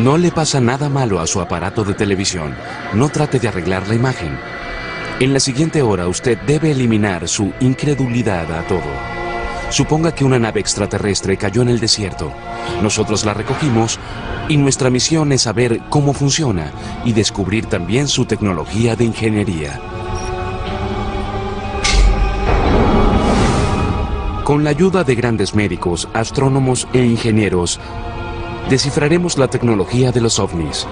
No le pasa nada malo a su aparato de televisión. No trate de arreglar la imagen. En la siguiente hora usted debe eliminar su incredulidad a todo. Suponga que una nave extraterrestre cayó en el desierto. Nosotros la recogimos y nuestra misión es saber cómo funciona y descubrir también su tecnología de ingeniería. Con la ayuda de grandes médicos, astrónomos e ingenieros, descifraremos la tecnología de los ovnis.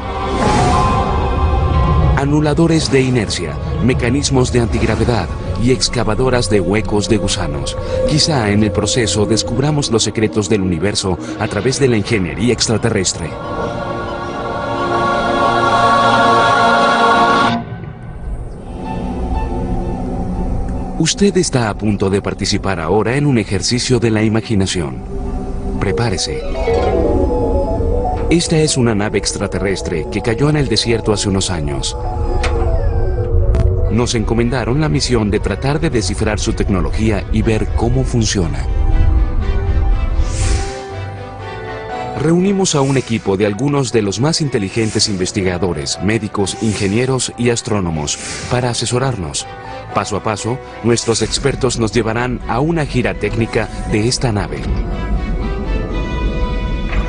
Anuladores de inercia, mecanismos de antigravedad y excavadoras de huecos de gusanos. Quizá en el proceso descubramos los secretos del universo a través de la ingeniería extraterrestre. Usted está a punto de participar ahora en un ejercicio de la imaginación. Prepárese. Esta es una nave extraterrestre que cayó en el desierto hace unos años. Nos encomendaron la misión de tratar de descifrar su tecnología y ver cómo funciona. Reunimos a un equipo de algunos de los más inteligentes investigadores, médicos, ingenieros y astrónomos para asesorarnos. Paso a paso, nuestros expertos nos llevarán a una gira técnica de esta nave.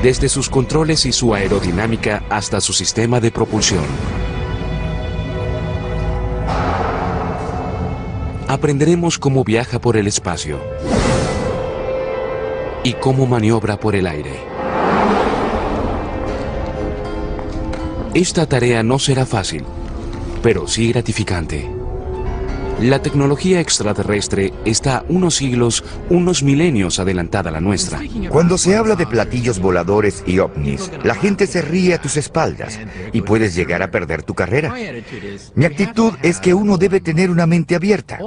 Desde sus controles y su aerodinámica hasta su sistema de propulsión. Aprenderemos cómo viaja por el espacio y cómo maniobra por el aire. Esta tarea no será fácil, pero sí gratificante. La tecnología extraterrestre está unos siglos, unos milenios adelantada a la nuestra. Cuando se habla de platillos voladores y ovnis, la gente se ríe a tus espaldas y puedes llegar a perder tu carrera. Mi actitud es que uno debe tener una mente abierta.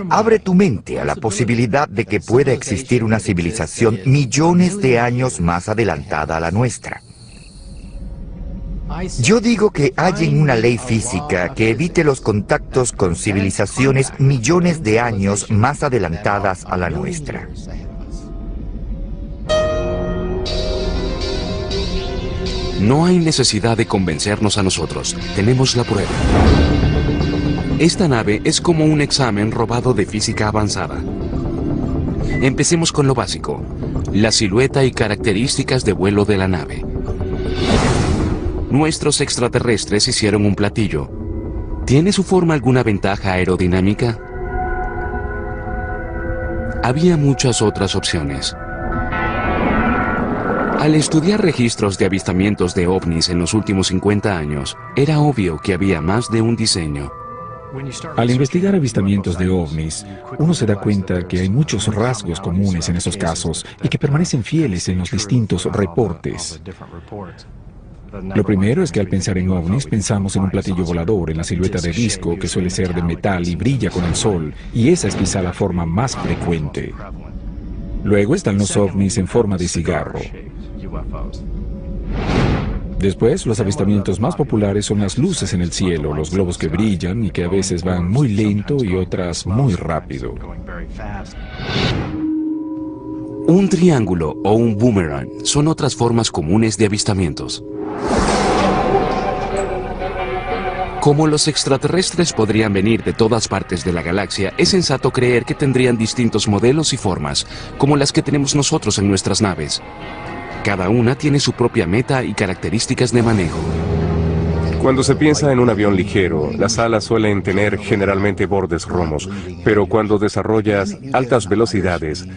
Abre tu mente a la posibilidad de que pueda existir una civilización millones de años más adelantada a la nuestra. Yo digo que hallen una ley física que evite los contactos con civilizaciones millones de años más adelantadas a la nuestra. No hay necesidad de convencernos a nosotros. Tenemos la prueba. Esta nave es como un examen robado de física avanzada. Empecemos con lo básico: la silueta y características de vuelo de la nave. Nuestros extraterrestres hicieron un platillo. ¿Tiene su forma alguna ventaja aerodinámica? Había muchas otras opciones. Al estudiar registros de avistamientos de ovnis en los últimos 50 años, era obvio que había más de un diseño. Al investigar avistamientos de ovnis, uno se da cuenta que hay muchos rasgos comunes en esos casos y que permanecen fieles en los distintos reportes. Lo primero es que al pensar en ovnis pensamos en un platillo volador, en la silueta de disco que suele ser de metal y brilla con el sol, y esa es quizá la forma más frecuente. Luego están los ovnis en forma de cigarro. Después, los avistamientos más populares son las luces en el cielo, los globos que brillan y que a veces van muy lento y otras muy rápido. Un triángulo o un boomerang son otras formas comunes de avistamientos. Como los extraterrestres podrían venir de todas partes de la galaxia, es sensato creer que tendrían distintos modelos y formas, como las que tenemos nosotros en nuestras naves. Cada una tiene su propia meta y características de manejo. Cuando se piensa en un avión ligero, las alas suelen tener generalmente bordes romos, pero cuando desarrollas altas velocidades,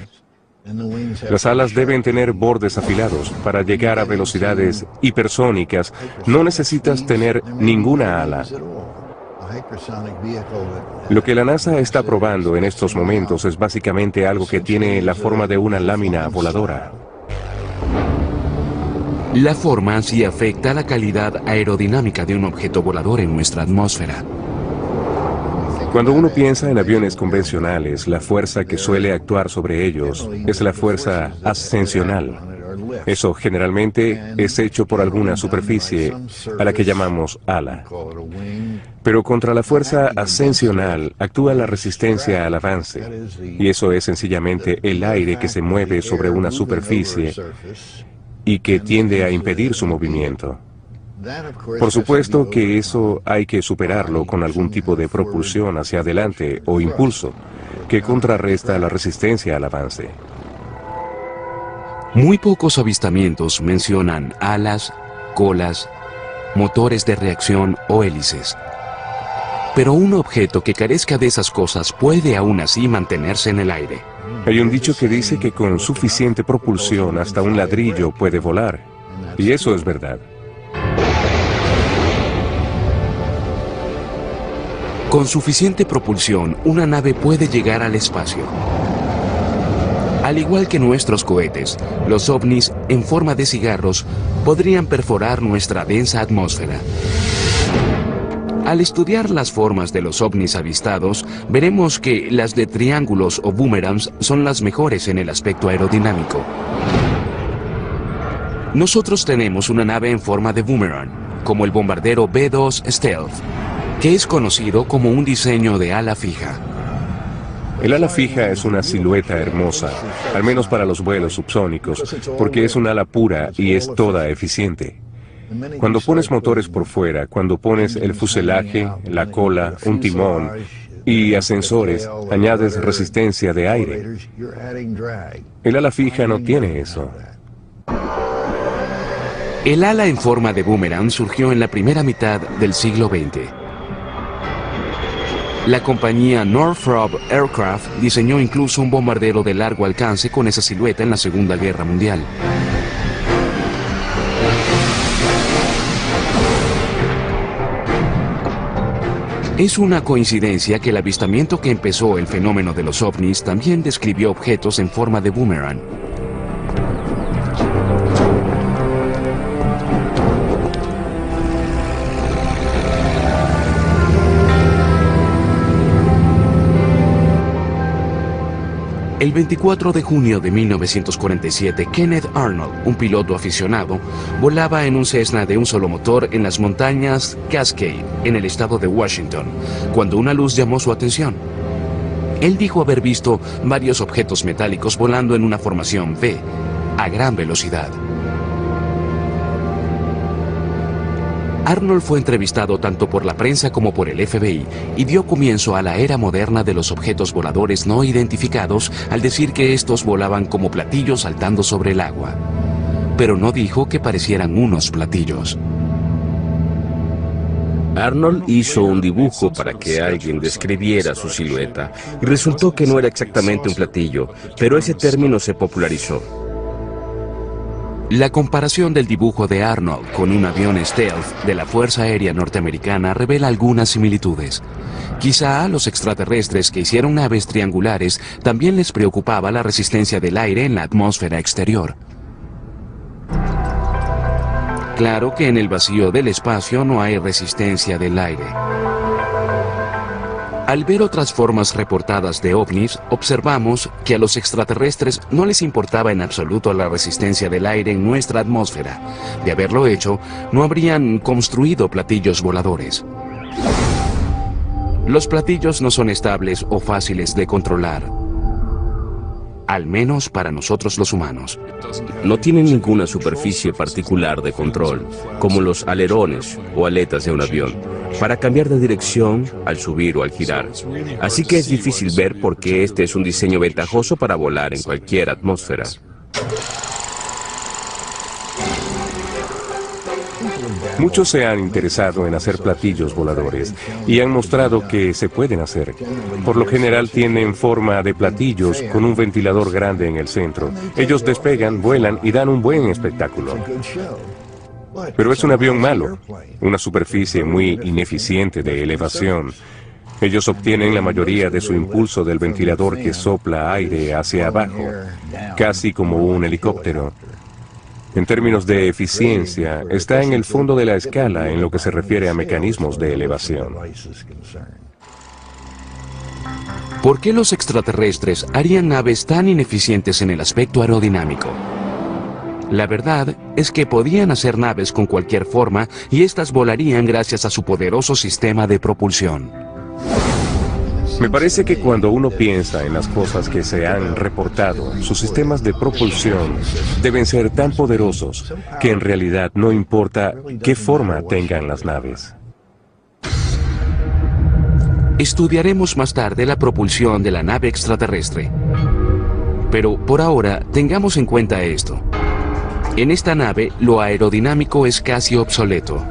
las alas deben tener bordes afilados. Para llegar a velocidades hipersónicas, no necesitas tener ninguna ala. Lo que la NASA está probando en estos momentos es básicamente algo que tiene la forma de una lámina voladora. La forma sí afecta la calidad aerodinámica de un objeto volador en nuestra atmósfera. Cuando uno piensa en aviones convencionales, la fuerza que suele actuar sobre ellos es la fuerza ascensional. Eso generalmente es hecho por alguna superficie a la que llamamos ala. Pero contra la fuerza ascensional actúa la resistencia al avance, y eso es sencillamente el aire que se mueve sobre una superficie y que tiende a impedir su movimiento. Por supuesto que eso hay que superarlo con algún tipo de propulsión hacia adelante o impulso que contrarresta la resistencia al avance. Muy pocos avistamientos mencionan alas, colas, motores de reacción o hélices. Pero un objeto que carezca de esas cosas puede aún así mantenerse en el aire. Hay un dicho que dice que con suficiente propulsión hasta un ladrillo puede volar. Y eso es verdad. Con suficiente propulsión, una nave puede llegar al espacio. Al igual que nuestros cohetes, los ovnis, en forma de cigarros, podrían perforar nuestra densa atmósfera. Al estudiar las formas de los ovnis avistados, veremos que las de triángulos o boomerangs son las mejores en el aspecto aerodinámico. Nosotros tenemos una nave en forma de boomerang, como el bombardero B-2 Stealth, que es conocido como un diseño de ala fija. El ala fija es una silueta hermosa, al menos para los vuelos subsónicos, porque es un ala pura y es toda eficiente. Cuando pones motores por fuera, cuando pones el fuselaje, la cola, un timón y ascensores, añades resistencia de aire. El ala fija no tiene eso. El ala en forma de boomerang surgió en la primera mitad del siglo XX. La compañía Northrop Aircraft diseñó incluso un bombardero de largo alcance con esa silueta en la Segunda Guerra Mundial. Es una coincidencia que el avistamiento que empezó el fenómeno de los ovnis también describió objetos en forma de boomerang. El 24 de junio de 1947, Kenneth Arnold, un piloto aficionado, volaba en un Cessna de un solo motor en las montañas Cascade, en el estado de Washington, cuando una luz llamó su atención. Él dijo haber visto varios objetos metálicos volando en una formación V, a gran velocidad. Arnold fue entrevistado tanto por la prensa como por el FBI y dio comienzo a la era moderna de los objetos voladores no identificados al decir que estos volaban como platillos saltando sobre el agua. Pero no dijo que parecieran unos platillos. Arnold hizo un dibujo para que alguien describiera su silueta y resultó que no era exactamente un platillo, pero ese término se popularizó. La comparación del dibujo de Arnold con un avión Stealth de la Fuerza Aérea Norteamericana revela algunas similitudes. Quizá a los extraterrestres que hicieron naves triangulares también les preocupaba la resistencia del aire en la atmósfera exterior. Claro que en el vacío del espacio no hay resistencia del aire. Al ver otras formas reportadas de ovnis, observamos que a los extraterrestres no les importaba en absoluto la resistencia del aire en nuestra atmósfera. De haberlo hecho, no habrían construido platillos voladores. Los platillos no son estables o fáciles de controlar, al menos para nosotros los humanos. No tienen ninguna superficie particular de control, como los alerones o aletas de un avión, para cambiar de dirección al subir o al girar. Así que es difícil ver por qué este es un diseño ventajoso para volar en cualquier atmósfera. Muchos se han interesado en hacer platillos voladores y han mostrado que se pueden hacer. Por lo general tienen forma de platillos con un ventilador grande en el centro. Ellos despegan, vuelan y dan un buen espectáculo. Pero es un avión malo, una superficie muy ineficiente de elevación. Ellos obtienen la mayoría de su impulso del ventilador que sopla aire hacia abajo, casi como un helicóptero. En términos de eficiencia, está en el fondo de la escala en lo que se refiere a mecanismos de elevación. ¿Por qué los extraterrestres harían naves tan ineficientes en el aspecto aerodinámico? La verdad es que podían hacer naves con cualquier forma y éstas volarían gracias a su poderoso sistema de propulsión. Me parece que cuando uno piensa en las cosas que se han reportado, sus sistemas de propulsión deben ser tan poderosos que en realidad no importa qué forma tengan las naves. Estudiaremos más tarde la propulsión de la nave extraterrestre. Pero por ahora, tengamos en cuenta esto. En esta nave, lo aerodinámico es casi obsoleto.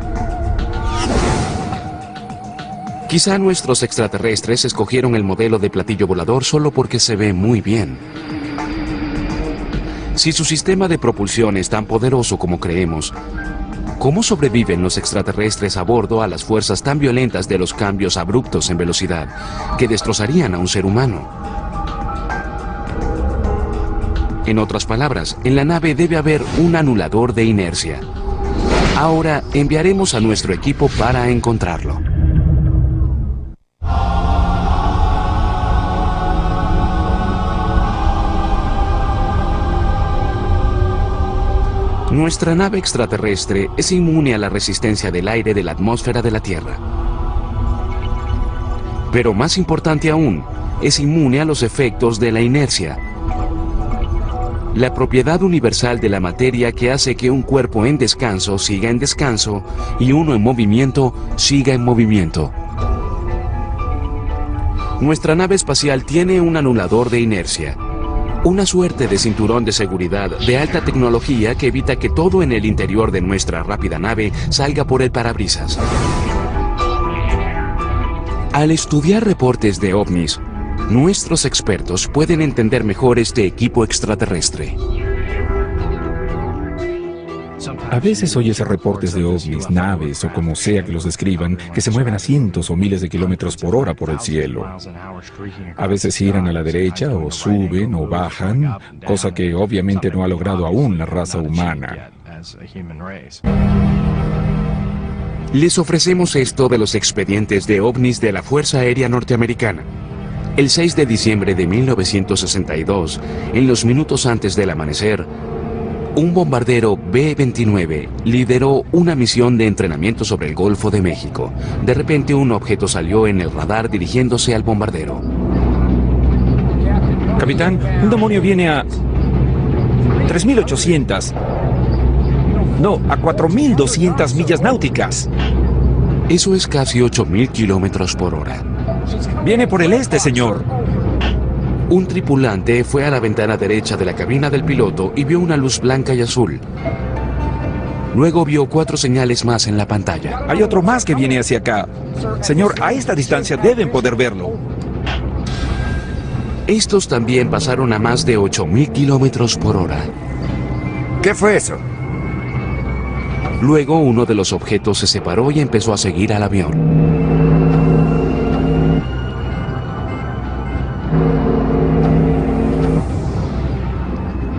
Quizá nuestros extraterrestres escogieron el modelo de platillo volador solo porque se ve muy bien. Si su sistema de propulsión es tan poderoso como creemos, ¿cómo sobreviven los extraterrestres a bordo a las fuerzas tan violentas de los cambios abruptos en velocidad que destrozarían a un ser humano? En otras palabras, en la nave debe haber un anulador de inercia. Ahora enviaremos a nuestro equipo para encontrarlo. Nuestra nave extraterrestre es inmune a la resistencia del aire de la atmósfera de la Tierra. Pero más importante aún, es inmune a los efectos de la inercia, la propiedad universal de la materia que hace que un cuerpo en descanso siga en descanso y uno en movimiento siga en movimiento. Nuestra nave espacial tiene un anulador de inercia. Una suerte de cinturón de seguridad de alta tecnología que evita que todo en el interior de nuestra rápida nave salga por el parabrisas. Al estudiar reportes de ovnis, nuestros expertos pueden entender mejor este equipo extraterrestre. A veces oyes reportes de ovnis, naves o como sea que los describan, que se mueven a cientos o miles de kilómetros por hora por el cielo. A veces giran a la derecha o suben o bajan, cosa que obviamente no ha logrado aún la raza humana. Les ofrecemos esto de los expedientes de ovnis de la Fuerza Aérea Norteamericana. El 6 de diciembre de 1962, en los minutos antes del amanecer, un bombardero B-29 lideró una misión de entrenamiento sobre el Golfo de México. De repente un objeto salió en el radar dirigiéndose al bombardero. Capitán, un demonio viene a 3.800. No, a 4.200 millas náuticas. Eso es casi 8.000 kilómetros por hora. Viene por el este, señor. Un tripulante fue a la ventana derecha de la cabina del piloto y vio una luz blanca y azul. Luego vio 4 señales más en la pantalla. Hay otro más que viene hacia acá. Señor, a esta distancia deben poder verlo. Estos también pasaron a más de 8.000 kilómetros por hora. ¿Qué fue eso? Luego uno de los objetos se separó y empezó a seguir al avión.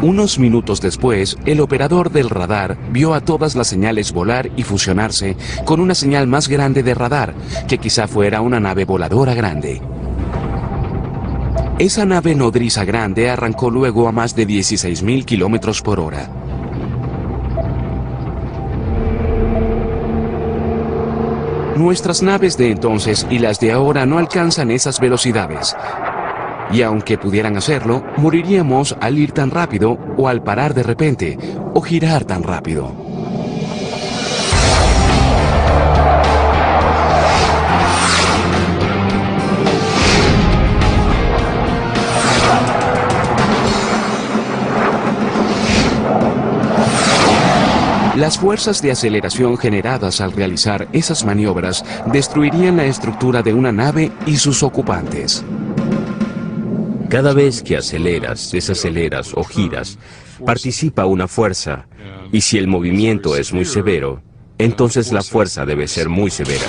Unos minutos después, el operador del radar vio a todas las señales volar y fusionarse con una señal más grande de radar, que quizá fuera una nave voladora grande. Esa nave nodriza grande arrancó luego a más de 16.000 kilómetros por hora. Nuestras naves de entonces y las de ahora no alcanzan esas velocidades. Y aunque pudieran hacerlo, moriríamos al ir tan rápido o al parar de repente o girar tan rápido. Las fuerzas de aceleración generadas al realizar esas maniobras destruirían la estructura de una nave y sus ocupantes. Cada vez que aceleras, desaceleras o giras, participa una fuerza, y si el movimiento es muy severo, entonces la fuerza debe ser muy severa.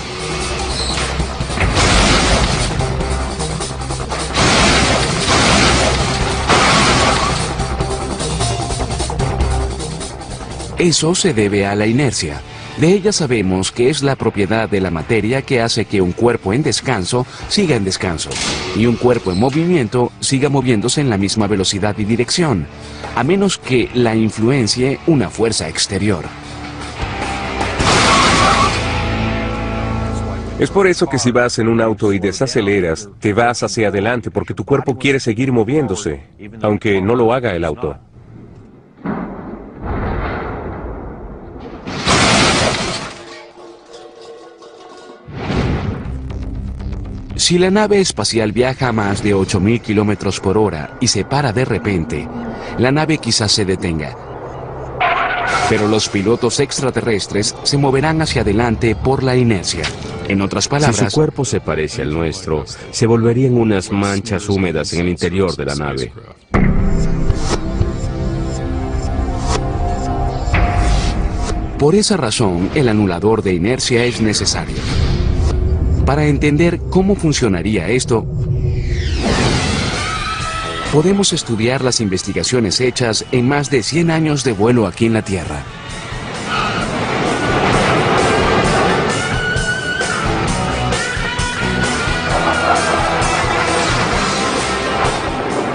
Eso se debe a la inercia. De ella sabemos que es la propiedad de la materia que hace que un cuerpo en descanso siga en descanso y un cuerpo en movimiento siga moviéndose en la misma velocidad y dirección, a menos que la influencie una fuerza exterior. Es por eso que si vas en un auto y desaceleras, te vas hacia adelante porque tu cuerpo quiere seguir moviéndose, aunque no lo haga el auto. Si la nave espacial viaja a más de 8.000 kilómetros por hora y se para de repente, la nave quizás se detenga. Pero los pilotos extraterrestres se moverán hacia adelante por la inercia. En otras palabras, si su cuerpo se parece al nuestro, se volverían unas manchas húmedas en el interior de la nave. por esa razón el anulador de inercia es necesario. Para entender cómo funcionaría esto, podemos estudiar las investigaciones hechas en más de 100 años de vuelo aquí en la Tierra.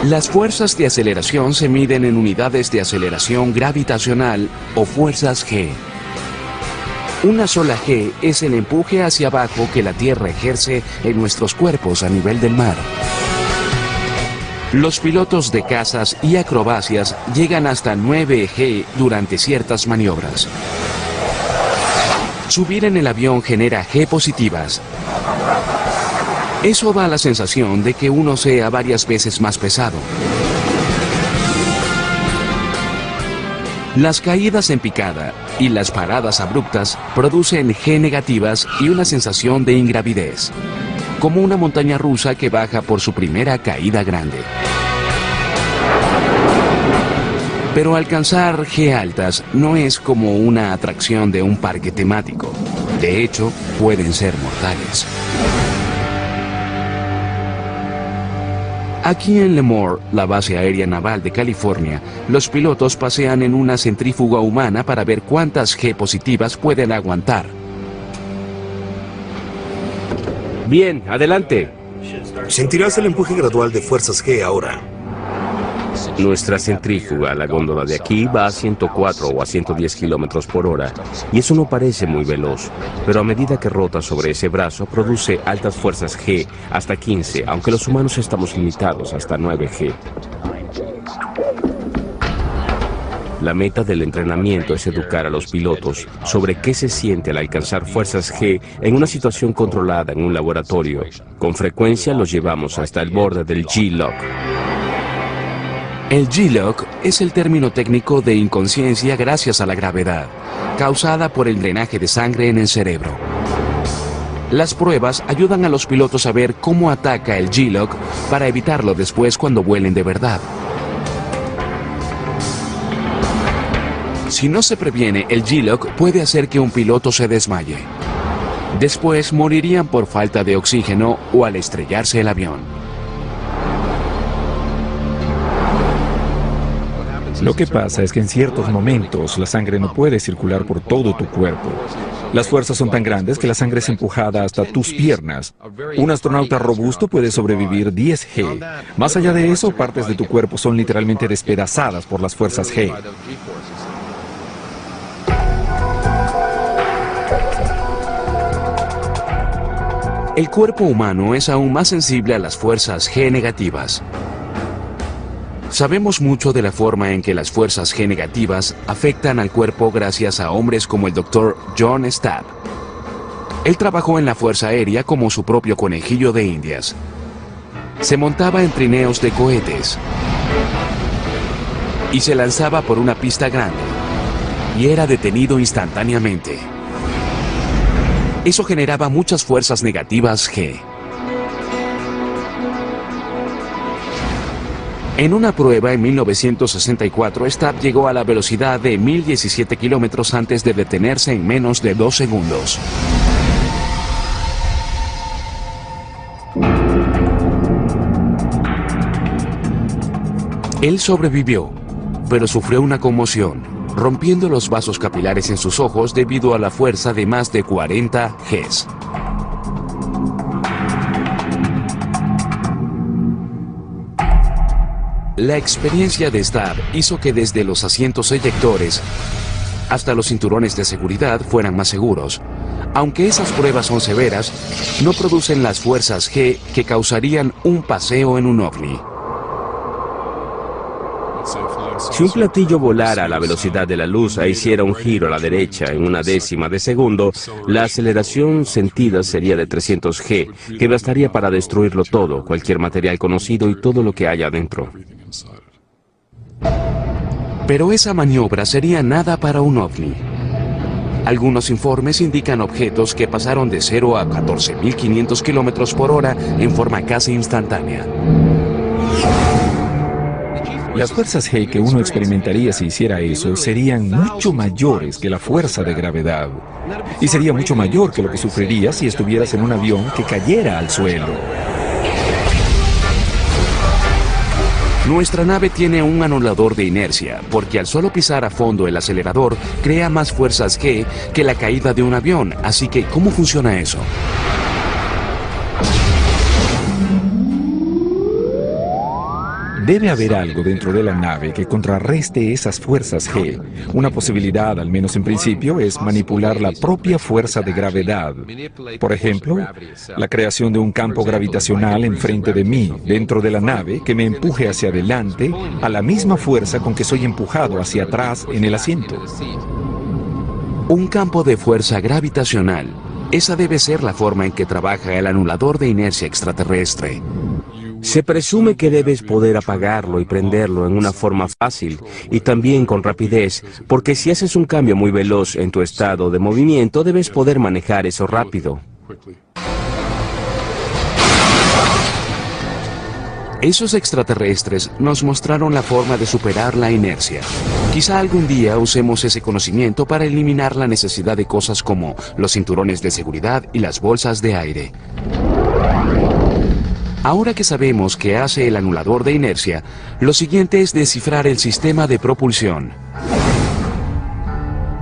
Las fuerzas de aceleración se miden en unidades de aceleración gravitacional o fuerzas G. Una sola G es el empuje hacia abajo que la Tierra ejerce en nuestros cuerpos a nivel del mar. Los pilotos de cazas y acrobacias llegan hasta 9 G durante ciertas maniobras. Subir en el avión genera G positivas. Eso da la sensación de que uno sea varias veces más pesado. Las caídas en picada y las paradas abruptas producen G negativas y una sensación de ingravidez, como una montaña rusa que baja por su primera caída grande. Pero alcanzar G altas no es como una atracción de un parque temático. De hecho, pueden ser mortales. Aquí en Lemoore, la base aérea naval de California, los pilotos pasean en una centrífuga humana para ver cuántas G positivas pueden aguantar. Bien, adelante. Sentirás el empuje gradual de fuerzas G ahora. Nuestra centrífuga, la góndola de aquí, va a 104 o a 110 kilómetros por hora, y eso no parece muy veloz, pero a medida que rota sobre ese brazo, produce altas fuerzas G hasta 15, aunque los humanos estamos limitados hasta 9 G. La meta del entrenamiento es educar a los pilotos sobre qué se siente al alcanzar fuerzas G en una situación controlada en un laboratorio. Con frecuencia los llevamos hasta el borde del G-Lock. El G-Lock es el término técnico de inconsciencia gracias a la gravedad, causada por el drenaje de sangre en el cerebro. Las pruebas ayudan a los pilotos a ver cómo ataca el G-Lock para evitarlo después cuando vuelen de verdad. Si no se previene, el G-Lock puede hacer que un piloto se desmaye. Después morirían por falta de oxígeno o al estrellarse el avión. Lo que pasa es que en ciertos momentos la sangre no puede circular por todo tu cuerpo. Las fuerzas son tan grandes que la sangre es empujada hasta tus piernas. Un astronauta robusto puede sobrevivir 10 G. Más allá de eso, partes de tu cuerpo son literalmente despedazadas por las fuerzas G. El cuerpo humano es aún más sensible a las fuerzas G negativas. Sabemos mucho de la forma en que las fuerzas G negativas afectan al cuerpo gracias a hombres como el Dr. John Stapp. Él trabajó en la Fuerza Aérea como su propio conejillo de Indias. Se montaba en trineos de cohetes y se lanzaba por una pista grande y era detenido instantáneamente. Eso generaba muchas fuerzas negativas G. En una prueba en 1964, Stapp llegó a la velocidad de 1017 kilómetros antes de detenerse en menos de 2 segundos. Él sobrevivió, pero sufrió una conmoción, rompiendo los vasos capilares en sus ojos debido a la fuerza de más de 40 Gs. La experiencia de Stapp hizo que desde los asientos eyectores hasta los cinturones de seguridad fueran más seguros, Aunque esas pruebas son severas, no producen las fuerzas G que causarían un paseo en un ovni. Si un platillo volara a la velocidad de la luz e hiciera un giro a la derecha en una décima de segundo, la aceleración sentida sería de 300 G, que bastaría para destruirlo todo, cualquier material conocido y todo lo que haya dentro. Pero esa maniobra sería nada para un ovni. Algunos informes indican objetos que pasaron de 0 a 14.500 kilómetros por hora en forma casi instantánea. Las fuerzas G que uno experimentaría si hiciera eso serían mucho mayores que la fuerza de gravedad. Y sería mucho mayor que lo que sufrirías si estuvieras en un avión que cayera al suelo. Nuestra nave tiene un anulador de inercia, porque al solo pisar a fondo el acelerador, crea más fuerzas G que la caída de un avión. Así que, ¿cómo funciona eso? Debe haber algo dentro de la nave que contrarreste esas fuerzas G. Una posibilidad, al menos en principio, es manipular la propia fuerza de gravedad. Por ejemplo, la creación de un campo gravitacional enfrente de mí, dentro de la nave, que me empuje hacia adelante a la misma fuerza con que soy empujado hacia atrás en el asiento. Un campo de fuerza gravitacional. Esa debe ser la forma en que trabaja el anulador de inercia extraterrestre. Se presume que debes poder apagarlo y prenderlo en una forma fácil y también con rapidez, porque si haces un cambio muy veloz en tu estado de movimiento, debes poder manejar eso rápido. Esos extraterrestres nos mostraron la forma de superar la inercia. Quizá algún día usemos ese conocimiento para eliminar la necesidad de cosas como los cinturones de seguridad y las bolsas de aire. Ahora que sabemos qué hace el anulador de inercia, lo siguiente es descifrar el sistema de propulsión.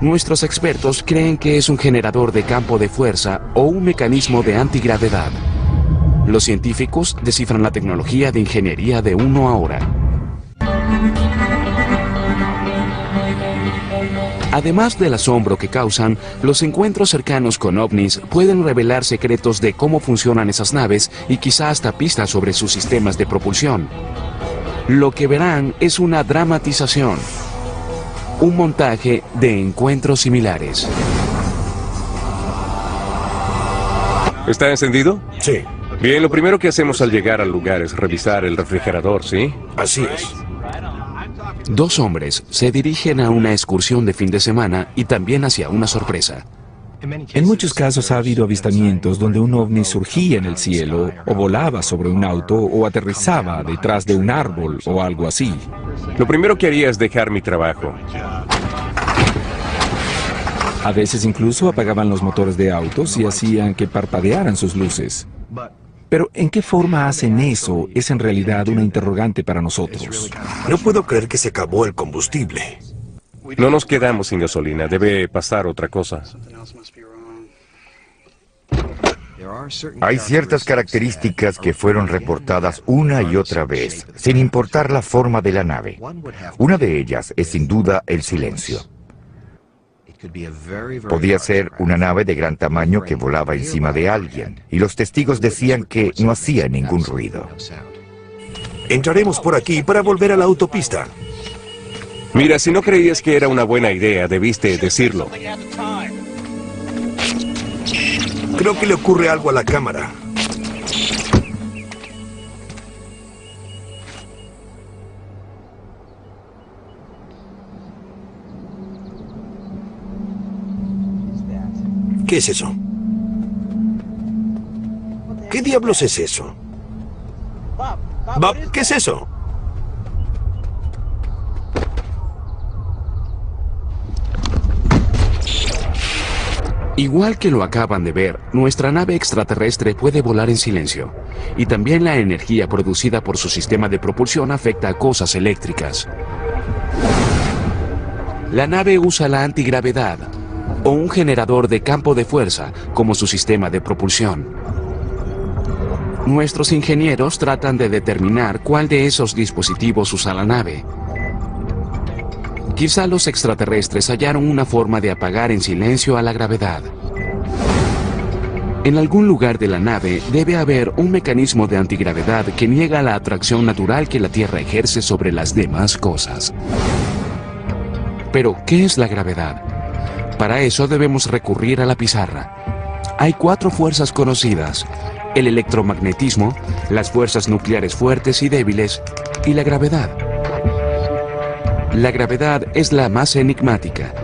Nuestros expertos creen que es un generador de campo de fuerza o un mecanismo de antigravedad. Los científicos descifran la tecnología de ingeniería de uno ahora. Además del asombro que causan, los encuentros cercanos con ovnis pueden revelar secretos de cómo funcionan esas naves y quizá hasta pistas sobre sus sistemas de propulsión. Lo que verán es una dramatización, un montaje de encuentros similares. ¿Está encendido? Sí, Bien, lo primero que hacemos al llegar al lugar es revisar el refrigerador, ¿sí? así es. Dos hombres se dirigen a una excursión de fin de semana y también hacia una sorpresa. En muchos casos ha habido avistamientos donde un ovni surgía en el cielo, o volaba sobre un auto, o aterrizaba detrás de un árbol, o algo así. Lo primero que haría es dejar mi trabajo. A veces incluso apagaban los motores de autos y hacían que parpadearan sus luces. Pero ¿en qué forma hacen eso? Es en realidad una interrogante para nosotros. No puedo creer que se acabó el combustible. No nos quedamos sin gasolina, debe pasar otra cosa. Hay ciertas características que fueron reportadas una y otra vez, sin importar la forma de la nave. Una de ellas es sin duda el silencio. Podía ser una nave de gran tamaño que volaba encima de alguien, y los testigos decían que no hacía ningún ruido. Entraremos por aquí para volver a la autopista. Mira, si no creías que era una buena idea, debiste decirlo. Creo que le ocurre algo a la cámara. ¿Qué es eso? ¿Qué diablos es eso? Bob, ¿qué es eso? Igual que lo acaban de ver, nuestra nave extraterrestre puede volar en silencio. Y también la energía producida por su sistema de propulsión afecta a cosas eléctricas. La nave usa la antigravedad, o un generador de campo de fuerza, como su sistema de propulsión. Nuestros ingenieros tratan de determinar cuál de esos dispositivos usa la nave. Quizá los extraterrestres hallaron una forma de apagar en silencio a la gravedad. En algún lugar de la nave debe haber un mecanismo de antigravedad que niega la atracción natural que la Tierra ejerce sobre las demás cosas. Pero, ¿qué es la gravedad? Para eso debemos recurrir a la pizarra. Hay 4 fuerzas conocidas: el electromagnetismo, las fuerzas nucleares fuertes y débiles, y la gravedad. La gravedad es la más enigmática.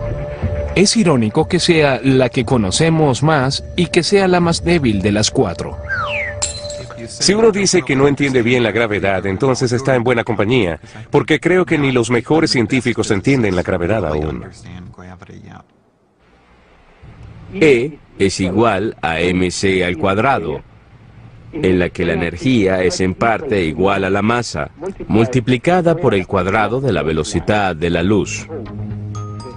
Es irónico que sea la que conocemos más y que sea la más débil de las 4. Si uno dice que no entiende bien la gravedad, entonces está en buena compañía, porque creo que ni los mejores científicos entienden la gravedad aún. E es igual a mc al cuadrado, en la que la energía es en parte igual a la masa, multiplicada por el cuadrado de la velocidad de la luz.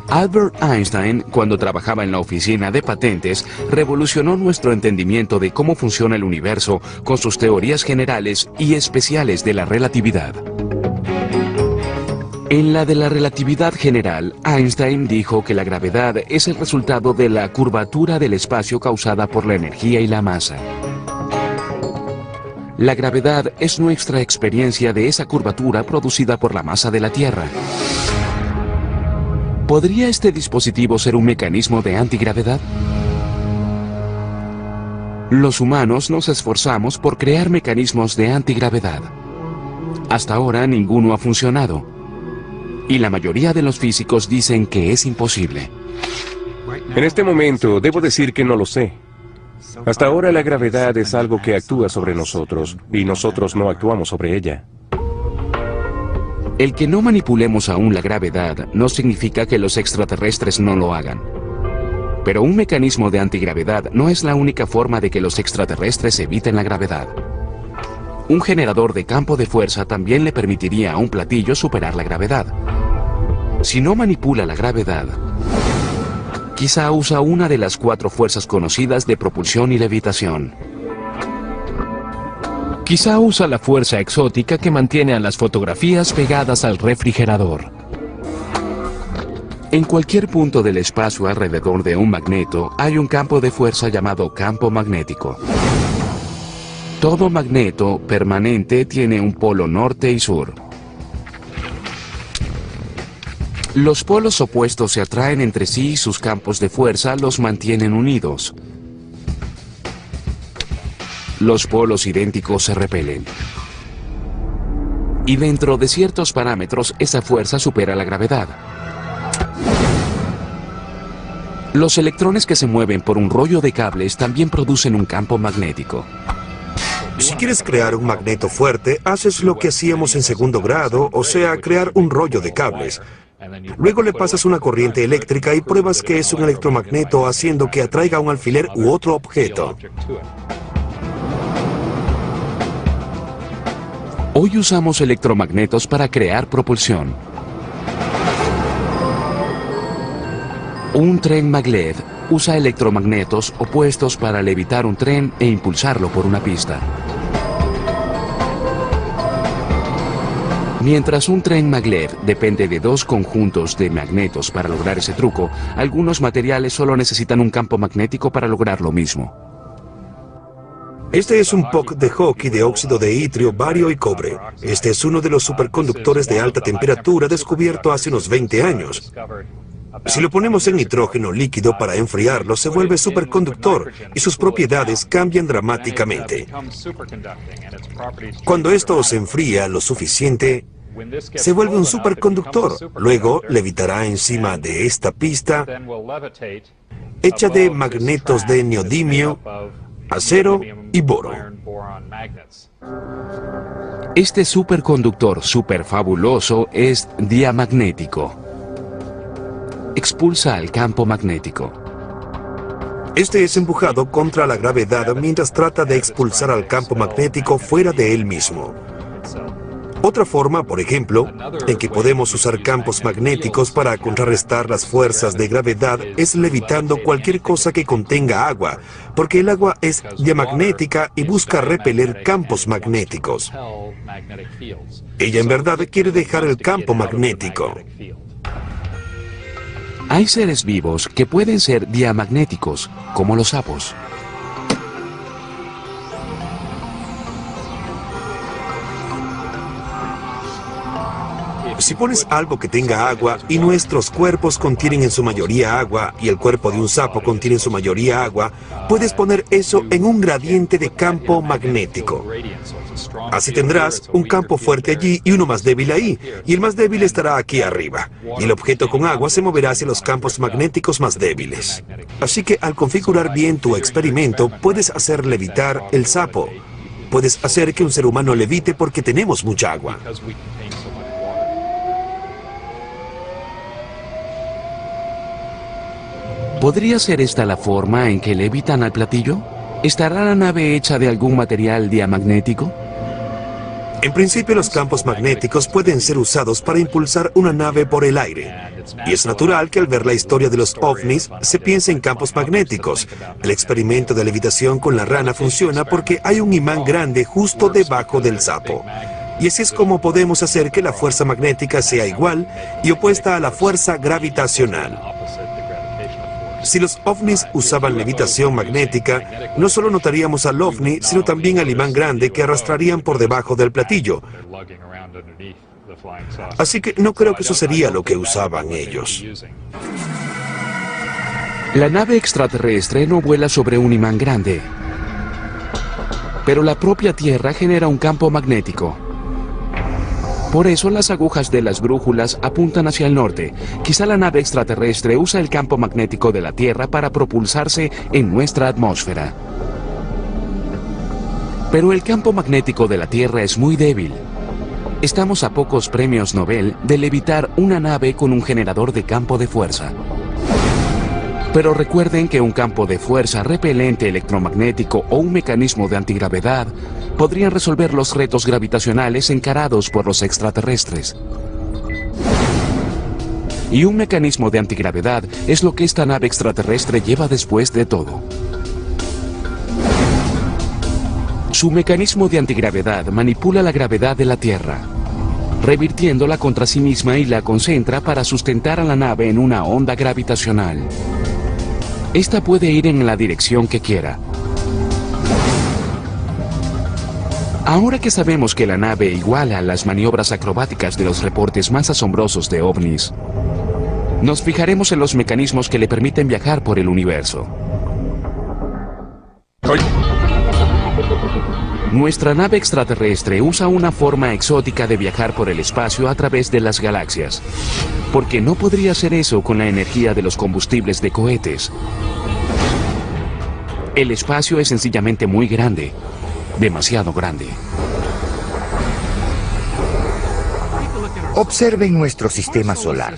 Albert Einstein, cuando trabajaba en la oficina de patentes, revolucionó nuestro entendimiento de cómo funciona el universo con sus teorías generales y especiales de la relatividad. En la de la relatividad general, Einstein dijo que la gravedad es el resultado de la curvatura del espacio causada por la energía y la masa. La gravedad es nuestra experiencia de esa curvatura producida por la masa de la Tierra. ¿Podría este dispositivo ser un mecanismo de antigravedad? Los humanos nos esforzamos por crear mecanismos de antigravedad. Hasta ahora ninguno ha funcionado. Y la mayoría de los físicos dicen que es imposible. En este momento, debo decir que no lo sé. Hasta ahora la gravedad es algo que actúa sobre nosotros, y nosotros no actuamos sobre ella. El que no manipulemos aún la gravedad no significa que los extraterrestres no lo hagan. Pero un mecanismo de antigravedad no es la única forma de que los extraterrestres eviten la gravedad. Un generador de campo de fuerza también le permitiría a un platillo superar la gravedad. Si no manipula la gravedad, quizá usa una de las 4 fuerzas conocidas de propulsión y levitación. Quizá usa la fuerza exótica que mantiene a las fotografías pegadas al refrigerador. En cualquier punto del espacio alrededor de un magneto hay un campo de fuerza llamado campo magnético. Todo magneto permanente tiene un polo norte y sur. Los polos opuestos se atraen entre sí y sus campos de fuerza los mantienen unidos. Los polos idénticos se repelen. Y dentro de ciertos parámetros, esa fuerza supera la gravedad. Los electrones que se mueven por un rollo de cables también producen un campo magnético. Si quieres crear un magneto fuerte, haces lo que hacíamos en segundo grado, o sea, crear un rollo de cables. Luego le pasas una corriente eléctrica y pruebas que es un electromagneto haciendo que atraiga un alfiler u otro objeto. Hoy usamos electromagnetos para crear propulsión. Un tren maglev usa electromagnetos opuestos para levitar un tren e impulsarlo por una pista. Mientras un tren maglev depende de 2 conjuntos de magnetos para lograr ese truco, algunos materiales solo necesitan un campo magnético para lograr lo mismo. Este es un puck de hockey de óxido de itrio, bario y cobre. Este es uno de los superconductores de alta temperatura descubierto hace unos 20 años. Si lo ponemos en nitrógeno líquido para enfriarlo, se vuelve superconductor y sus propiedades cambian dramáticamente. Cuando esto se enfría lo suficiente, se vuelve un superconductor. Luego levitará encima de esta pista hecha de magnetos de neodimio, acero y boro. Este superconductor superfabuloso es diamagnético. Expulsa al campo magnético. Este es empujado contra la gravedad mientras trata de expulsar al campo magnético fuera de él mismo. Otra forma, por ejemplo, en que podemos usar campos magnéticos para contrarrestar las fuerzas de gravedad es levitando cualquier cosa que contenga agua, porque el agua es diamagnética y busca repeler campos magnéticos. Ella en verdad quiere dejar el campo magnético. Hay seres vivos que pueden ser diamagnéticos, como los sapos. Si pones algo que tenga agua y nuestros cuerpos contienen en su mayoría agua y el cuerpo de un sapo contiene en su mayoría agua, puedes poner eso en un gradiente de campo magnético. Así tendrás un campo fuerte allí y uno más débil ahí, y el más débil estará aquí arriba, y el objeto con agua se moverá hacia los campos magnéticos más débiles. Así que al configurar bien tu experimento, puedes hacer levitar el sapo. Puedes hacer que un ser humano levite porque tenemos mucha agua. ¿Podría ser esta la forma en que levitan al platillo? ¿Estará la nave hecha de algún material diamagnético? En principio, los campos magnéticos pueden ser usados para impulsar una nave por el aire. Y es natural que al ver la historia de los ovnis se piense en campos magnéticos. El experimento de levitación con la rana funciona porque hay un imán grande justo debajo del sapo. Y así es como podemos hacer que la fuerza magnética sea igual y opuesta a la fuerza gravitacional. Si los ovnis usaban levitación magnética, no solo notaríamos al ovni, sino también al imán grande que arrastrarían por debajo del platillo. Así que no creo que eso sería lo que usaban ellos. La nave extraterrestre no vuela sobre un imán grande, pero la propia Tierra genera un campo magnético. Por eso las agujas de las brújulas apuntan hacia el norte. Quizá la nave extraterrestre usa el campo magnético de la Tierra para propulsarse en nuestra atmósfera. Pero el campo magnético de la Tierra es muy débil. Estamos a pocos premios Nobel de levitar una nave con un generador de campo de fuerza. Pero recuerden que un campo de fuerza repelente electromagnético o un mecanismo de antigravedad podrían resolver los retos gravitacionales encarados por los extraterrestres. Y un mecanismo de antigravedad es lo que esta nave extraterrestre lleva después de todo. Su mecanismo de antigravedad manipula la gravedad de la Tierra, revirtiéndola contra sí misma y la concentra para sustentar a la nave en una onda gravitacional. Esta puede ir en la dirección que quiera. Ahora que sabemos que la nave iguala las maniobras acrobáticas de los reportes más asombrosos de ovnis, nos fijaremos en los mecanismos que le permiten viajar por el universo. Nuestra nave extraterrestre usa una forma exótica de viajar por el espacio a través de las galaxias, porque no podría hacer eso con la energía de los combustibles de cohetes. El espacio es sencillamente muy grande, demasiado grande. Observen nuestro sistema solar.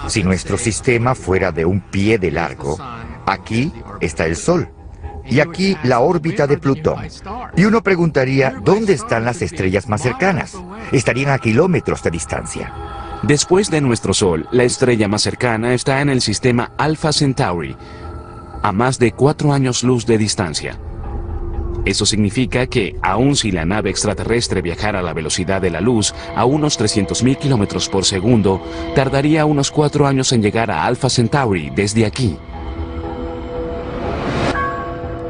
Si nuestro sistema fuera de un pie de largo, aquí está el Sol. Y aquí la órbita de Plutón. Y uno preguntaría, ¿dónde están las estrellas más cercanas? Estarían a kilómetros de distancia. Después de nuestro Sol, la estrella más cercana está en el sistema Alpha Centauri, a más de 4 años luz de distancia. Eso significa que, aun si la nave extraterrestre viajara a la velocidad de la luz, a unos 300.000 kilómetros por segundo, tardaría unos 4 años en llegar a Alpha Centauri desde aquí.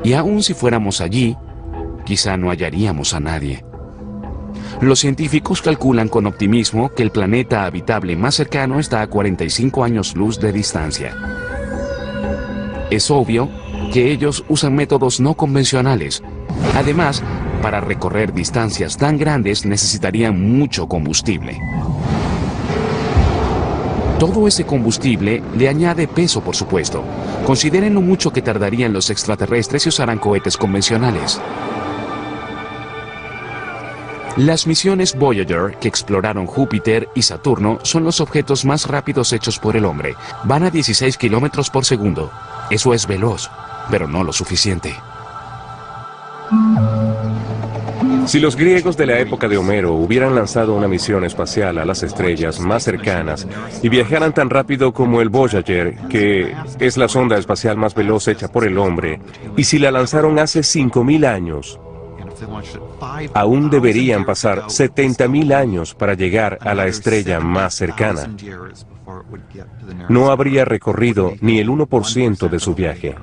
Y aun si fuéramos allí, quizá no hallaríamos a nadie. Los científicos calculan con optimismo que el planeta habitable más cercano está a 45 años luz de distancia. Es obvio que ellos usan métodos no convencionales. Además, para recorrer distancias tan grandes necesitarían mucho combustible. Todo ese combustible le añade peso, por supuesto. Consideren lo mucho que tardarían los extraterrestres si usaran cohetes convencionales. Las misiones Voyager, que exploraron Júpiter y Saturno, son los objetos más rápidos hechos por el hombre. Van a 16 kilómetros por segundo. Eso es veloz, pero no lo suficiente. Si los griegos de la época de Homero hubieran lanzado una misión espacial a las estrellas más cercanas y viajaran tan rápido como el Voyager, que es la sonda espacial más veloz hecha por el hombre, y si la lanzaron hace 5.000 años, aún deberían pasar 70.000 años para llegar a la estrella más cercana. No habría recorrido ni el 1% de su viaje.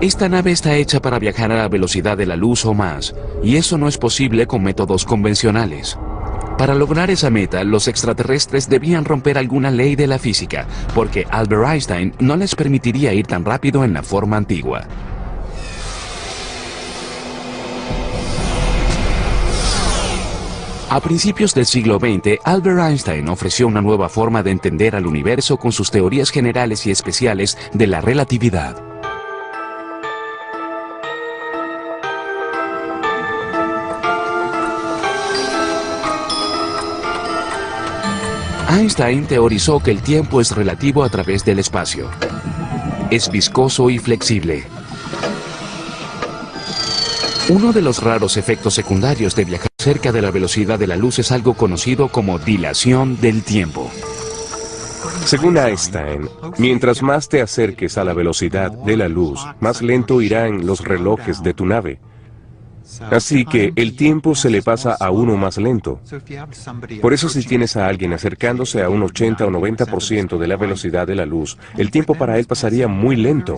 Esta nave está hecha para viajar a la velocidad de la luz o más, y eso no es posible con métodos convencionales. Para lograr esa meta, los extraterrestres debían romper alguna ley de la física, porque Albert Einstein no les permitiría ir tan rápido en la forma antigua. A principios del siglo XX, Albert Einstein ofreció una nueva forma de entender al universo con sus teorías generales y especiales de la relatividad. Einstein teorizó que el tiempo es relativo a través del espacio. Es viscoso y flexible. Uno de los raros efectos secundarios de viajar cerca de la velocidad de la luz es algo conocido como dilación del tiempo. Según Einstein, mientras más te acerques a la velocidad de la luz, más lento irán los relojes de tu nave. Así que el tiempo se le pasa a uno más lento. Por eso si tienes a alguien acercándose a un 80 o 90% de la velocidad de la luz, el tiempo para él pasaría muy lento.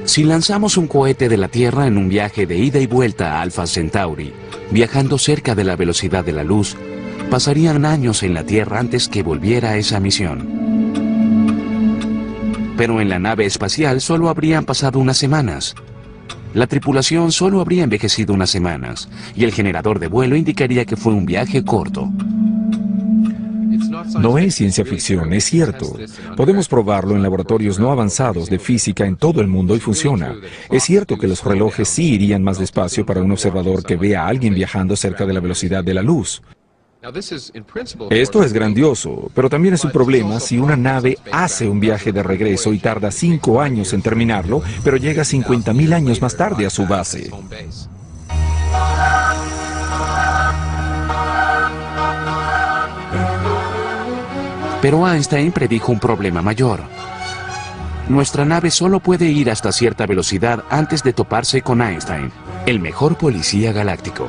Si lanzamos un cohete de la Tierra en un viaje de ida y vuelta a Alpha Centauri, viajando cerca de la velocidad de la luz, pasarían años en la Tierra antes que volviera a esa misión. Pero en la nave espacial solo habrían pasado unas semanas. La tripulación solo habría envejecido unas semanas, y el generador de vuelo indicaría que fue un viaje corto. No es ciencia ficción, es cierto. Podemos probarlo en laboratorios no avanzados de física en todo el mundo y funciona. Es cierto que los relojes sí irían más despacio para un observador que vea a alguien viajando cerca de la velocidad de la luz. Esto es grandioso, pero también es un problema si una nave hace un viaje de regreso y tarda 5 años en terminarlo, pero llega 50.000 años más tarde a su base. Pero Einstein predijo un problema mayor. Nuestra nave solo puede ir hasta cierta velocidad antes de toparse con Einstein, el mejor policía galáctico.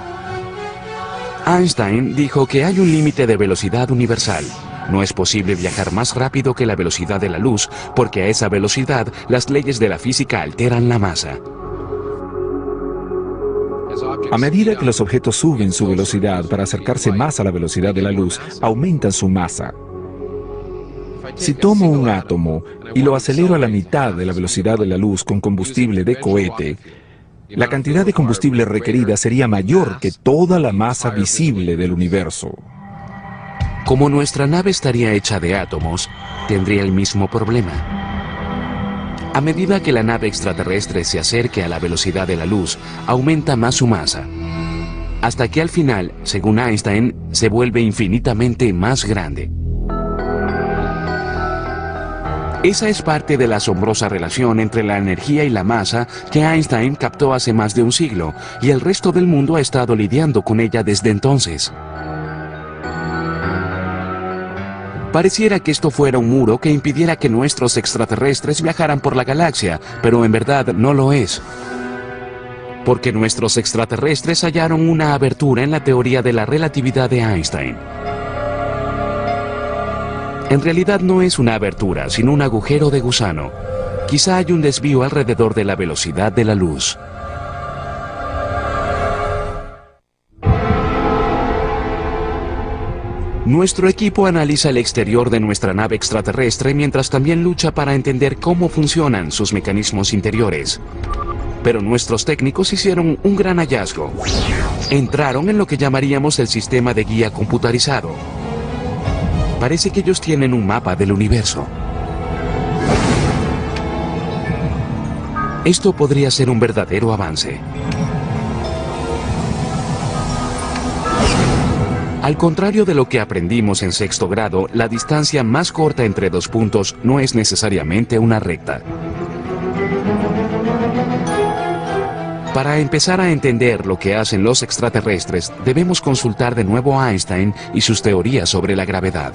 Einstein dijo que hay un límite de velocidad universal. No es posible viajar más rápido que la velocidad de la luz, porque a esa velocidad las leyes de la física alteran la masa. A medida que los objetos suben su velocidad para acercarse más a la velocidad de la luz, aumentan su masa. Si tomo un átomo y lo acelero a la mitad de la velocidad de la luz con combustible de cohete, la cantidad de combustible requerida sería mayor que toda la masa visible del universo. Como nuestra nave estaría hecha de átomos, tendría el mismo problema. A medida que la nave extraterrestre se acerque a la velocidad de la luz, aumenta más su masa, hasta que al final, según Einstein, se vuelve infinitamente más grande. Esa es parte de la asombrosa relación entre la energía y la masa que Einstein captó hace más de un siglo, y el resto del mundo ha estado lidiando con ella desde entonces. Pareciera que esto fuera un muro que impidiera que nuestros extraterrestres viajaran por la galaxia, pero en verdad no lo es. Porque nuestros extraterrestres hallaron una abertura en la teoría de la relatividad de Einstein. En realidad no es una abertura, sino un agujero de gusano. Quizá hay un desvío alrededor de la velocidad de la luz. Nuestro equipo analiza el exterior de nuestra nave extraterrestre mientras también lucha para entender cómo funcionan sus mecanismos interiores. Pero nuestros técnicos hicieron un gran hallazgo. Entraron en lo que llamaríamos el sistema de guía computarizado. Parece que ellos tienen un mapa del universo. Esto podría ser un verdadero avance. Al contrario de lo que aprendimos en sexto grado, la distancia más corta entre dos puntos no es necesariamente una recta. Para empezar a entender lo que hacen los extraterrestres, debemos consultar de nuevo a Einstein y sus teorías sobre la gravedad.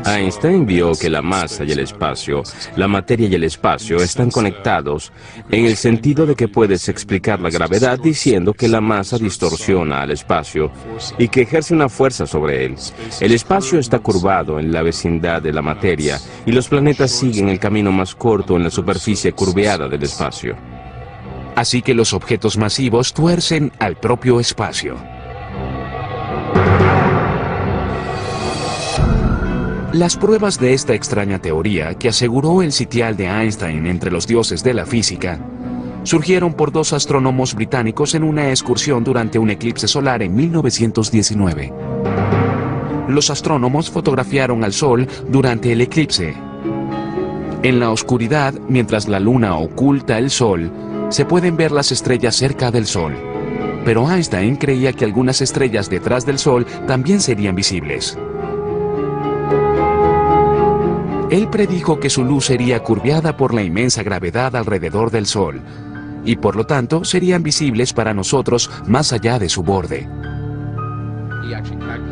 Einstein vio que la masa y el espacio, la materia y el espacio están conectados en el sentido de que puedes explicar la gravedad diciendo que la masa distorsiona al espacio y que ejerce una fuerza sobre él. El espacio está curvado en la vecindad de la materia y los planetas siguen el camino más corto en la superficie curveada del espacio. Así que los objetos masivos tuercen al propio espacio. Las pruebas de esta extraña teoría, que aseguró el sitial de Einstein entre los dioses de la física, surgieron por dos astrónomos británicos en una excursión durante un eclipse solar en 1919. Los astrónomos fotografiaron al Sol durante el eclipse. En la oscuridad, mientras la Luna oculta el Sol, se pueden ver las estrellas cerca del Sol. Pero Einstein creía que algunas estrellas detrás del Sol también serían visibles. Él predijo que su luz sería curveada por la inmensa gravedad alrededor del Sol, y por lo tanto serían visibles para nosotros más allá de su borde.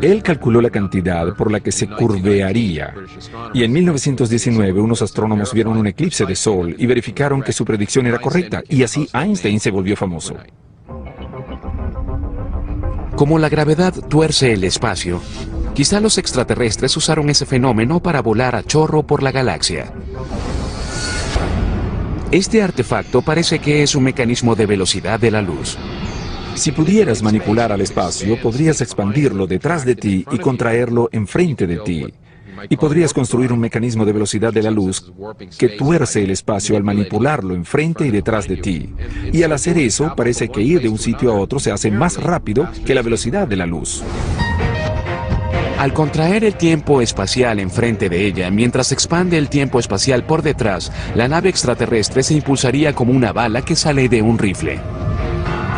Él calculó la cantidad por la que se curvearía, y en 1919 unos astrónomos vieron un eclipse de Sol y verificaron que su predicción era correcta, y así Einstein se volvió famoso. Como la gravedad tuerce el espacio, quizá los extraterrestres usaron ese fenómeno para volar a chorro por la galaxia. Este artefacto parece que es un mecanismo de velocidad de la luz. Si pudieras manipular al espacio, podrías expandirlo detrás de ti y contraerlo enfrente de ti. Y podrías construir un mecanismo de velocidad de la luz que tuerce el espacio al manipularlo enfrente y detrás de ti. Y al hacer eso, parece que ir de un sitio a otro se hace más rápido que la velocidad de la luz. Al contraer el tiempo espacial enfrente de ella, mientras expande el tiempo espacial por detrás, la nave extraterrestre se impulsaría como una bala que sale de un rifle.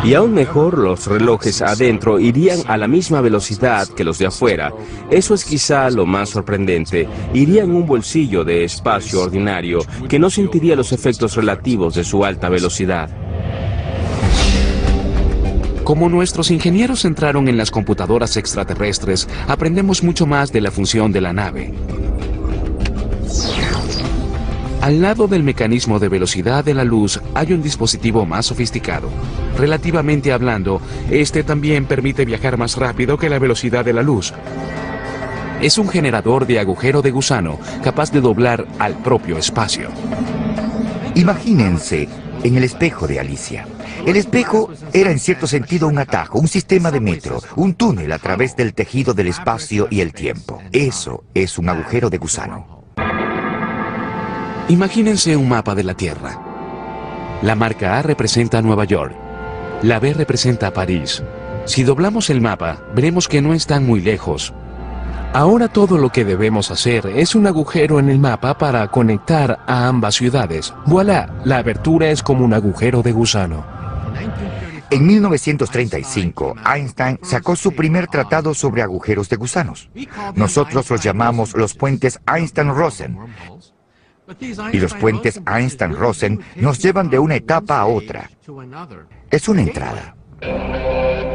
Y aún mejor, los relojes adentro irían a la misma velocidad que los de afuera. Eso es quizá lo más sorprendente. Iría en un bolsillo de espacio ordinario que no sentiría los efectos relativos de su alta velocidad. Como nuestros ingenieros entraron en las computadoras extraterrestres, aprendemos mucho más de la función de la nave. Al lado del mecanismo de velocidad de la luz hay un dispositivo más sofisticado. Relativamente hablando, este también permite viajar más rápido que la velocidad de la luz. Es un generador de agujero de gusano, capaz de doblar al propio espacio. Imagínense en el espejo de Alicia. El espejo era en cierto sentido un atajo, un sistema de metro, un túnel a través del tejido del espacio y el tiempo. Eso es un agujero de gusano. Imagínense un mapa de la Tierra. La marca A representa Nueva York. La B representa París. Si doblamos el mapa, veremos que no están muy lejos. Ahora todo lo que debemos hacer es un agujero en el mapa para conectar a ambas ciudades. ¡Voilá! La abertura es como un agujero de gusano. En 1935, Einstein sacó su primer tratado sobre agujeros de gusanos. Nosotros los llamamos los puentes Einstein-Rosen. Y los puentes Einstein-Rosen nos llevan de una etapa a otra. Es una entrada.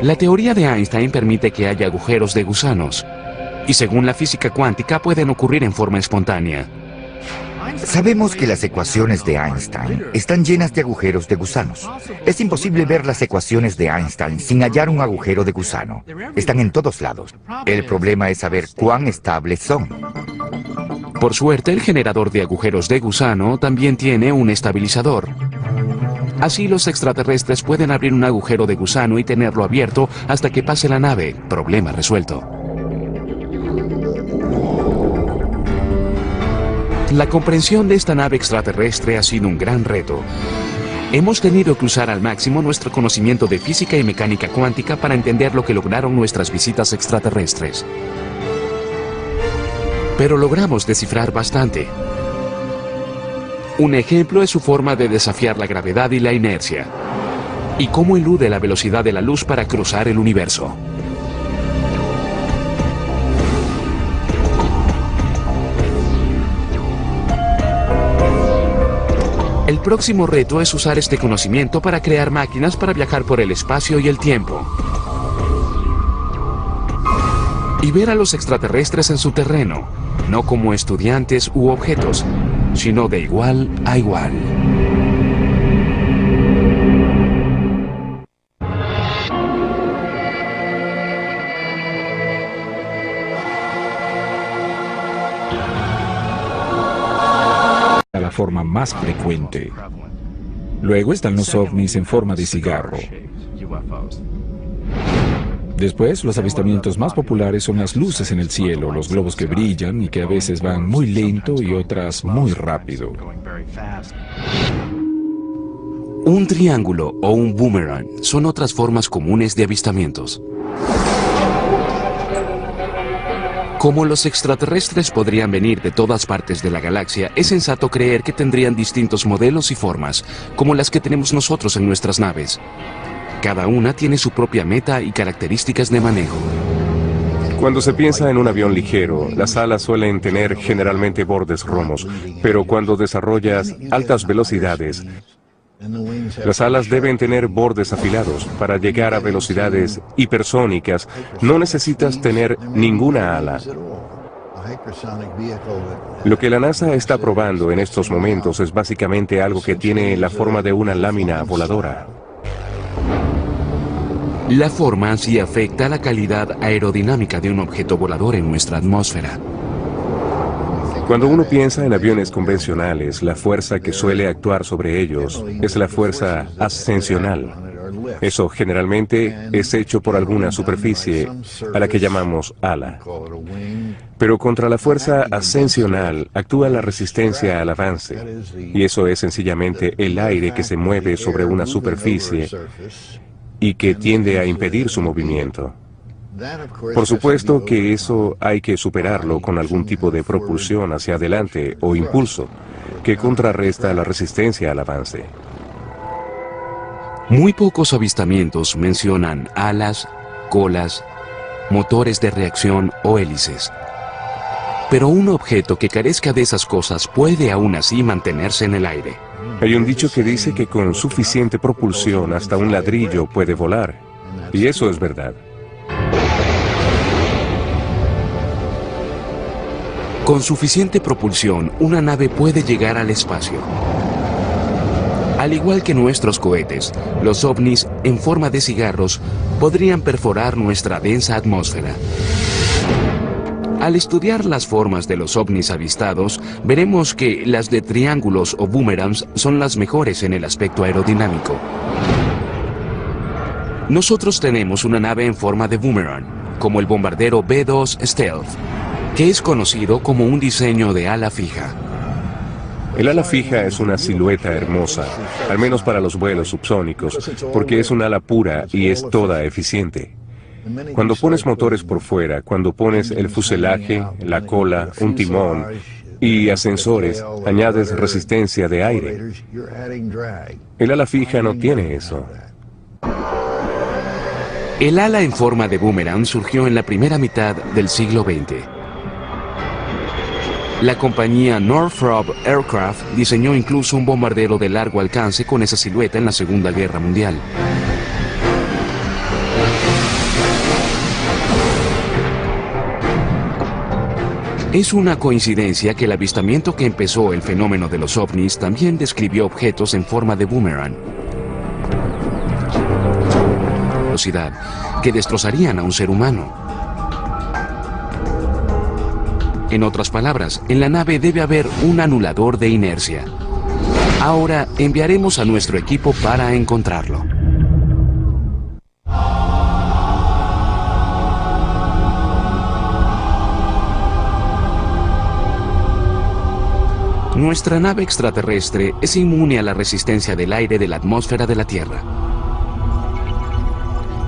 La teoría de Einstein permite que haya agujeros de gusanos. Y según la física cuántica pueden ocurrir en forma espontánea. Sabemos que las ecuaciones de Einstein están llenas de agujeros de gusanos. Es imposible ver las ecuaciones de Einstein sin hallar un agujero de gusano. Están en todos lados. El problema es saber cuán estables son. Por suerte, el generador de agujeros de gusano también tiene un estabilizador. Así los extraterrestres pueden abrir un agujero de gusano y tenerlo abierto hasta que pase la nave. Problema resuelto. La comprensión de esta nave extraterrestre ha sido un gran reto. Hemos tenido que usar al máximo nuestro conocimiento de física y mecánica cuántica para entender lo que lograron nuestras visitas extraterrestres. Pero logramos descifrar bastante. Un ejemplo es su forma de desafiar la gravedad y la inercia, y cómo elude la velocidad de la luz para cruzar el universo. El próximo reto es usar este conocimiento para crear máquinas para viajar por el espacio y el tiempo. Y ver a los extraterrestres en su terreno, no como estudiantes u objetos, sino de igual a igual. La forma más frecuente. Luego están los ovnis en forma de cigarro. Después, los avistamientos más populares son las luces en el cielo, los globos que brillan y que a veces van muy lento y otras muy rápido. Un triángulo o un boomerang son otras formas comunes de avistamientos. Como los extraterrestres podrían venir de todas partes de la galaxia, es sensato creer que tendrían distintos modelos y formas, como las que tenemos nosotros en nuestras naves. Cada una tiene su propia meta y características de manejo. Cuando se piensa en un avión ligero, las alas suelen tener generalmente bordes romos, pero cuando desarrollas altas velocidades, las alas deben tener bordes afilados. Para llegar a velocidades hipersónicas, no necesitas tener ninguna ala. Lo que la NASA está probando en estos momentos es básicamente algo que tiene la forma de una lámina voladora. La forma sí afecta la calidad aerodinámica de un objeto volador en nuestra atmósfera. Cuando uno piensa en aviones convencionales, la fuerza que suele actuar sobre ellos es la fuerza ascensional. Eso generalmente es hecho por alguna superficie a la que llamamos ala. Pero contra la fuerza ascensional actúa la resistencia al avance, y eso es sencillamente el aire que se mueve sobre una superficie y que tiende a impedir su movimiento. Por supuesto que eso hay que superarlo con algún tipo de propulsión hacia adelante o impulso que contrarresta la resistencia al avance. Muy pocos avistamientos mencionan alas, colas, motores de reacción o hélices. Pero un objeto que carezca de esas cosas puede aún así mantenerse en el aire. Hay un dicho que dice que con suficiente propulsión hasta un ladrillo puede volar. Y eso es verdad. Con suficiente propulsión, una nave puede llegar al espacio. Al igual que nuestros cohetes, los ovnis, en forma de cigarros, podrían perforar nuestra densa atmósfera. Al estudiar las formas de los ovnis avistados, veremos que las de triángulos o boomerangs son las mejores en el aspecto aerodinámico. Nosotros tenemos una nave en forma de boomerang, como el bombardero B-2 Stealth, que es conocido como un diseño de ala fija. El ala fija es una silueta hermosa, al menos para los vuelos subsónicos, porque es un ala pura y es toda eficiente. Cuando pones motores por fuera, cuando pones el fuselaje, la cola, un timón y ascensores, añades resistencia de aire. El ala fija no tiene eso. El ala en forma de boomerang surgió en la primera mitad del siglo XX. La compañía Northrop Aircraft diseñó incluso un bombardero de largo alcance con esa silueta en la Segunda Guerra Mundial. Es una coincidencia que el avistamiento que empezó el fenómeno de los ovnis también describió objetos en forma de boomerang. Velocidad que destrozarían a un ser humano. En otras palabras, en la nave debe haber un anulador de inercia. Ahora enviaremos a nuestro equipo para encontrarlo. Nuestra nave extraterrestre es inmune a la resistencia del aire de la atmósfera de la Tierra.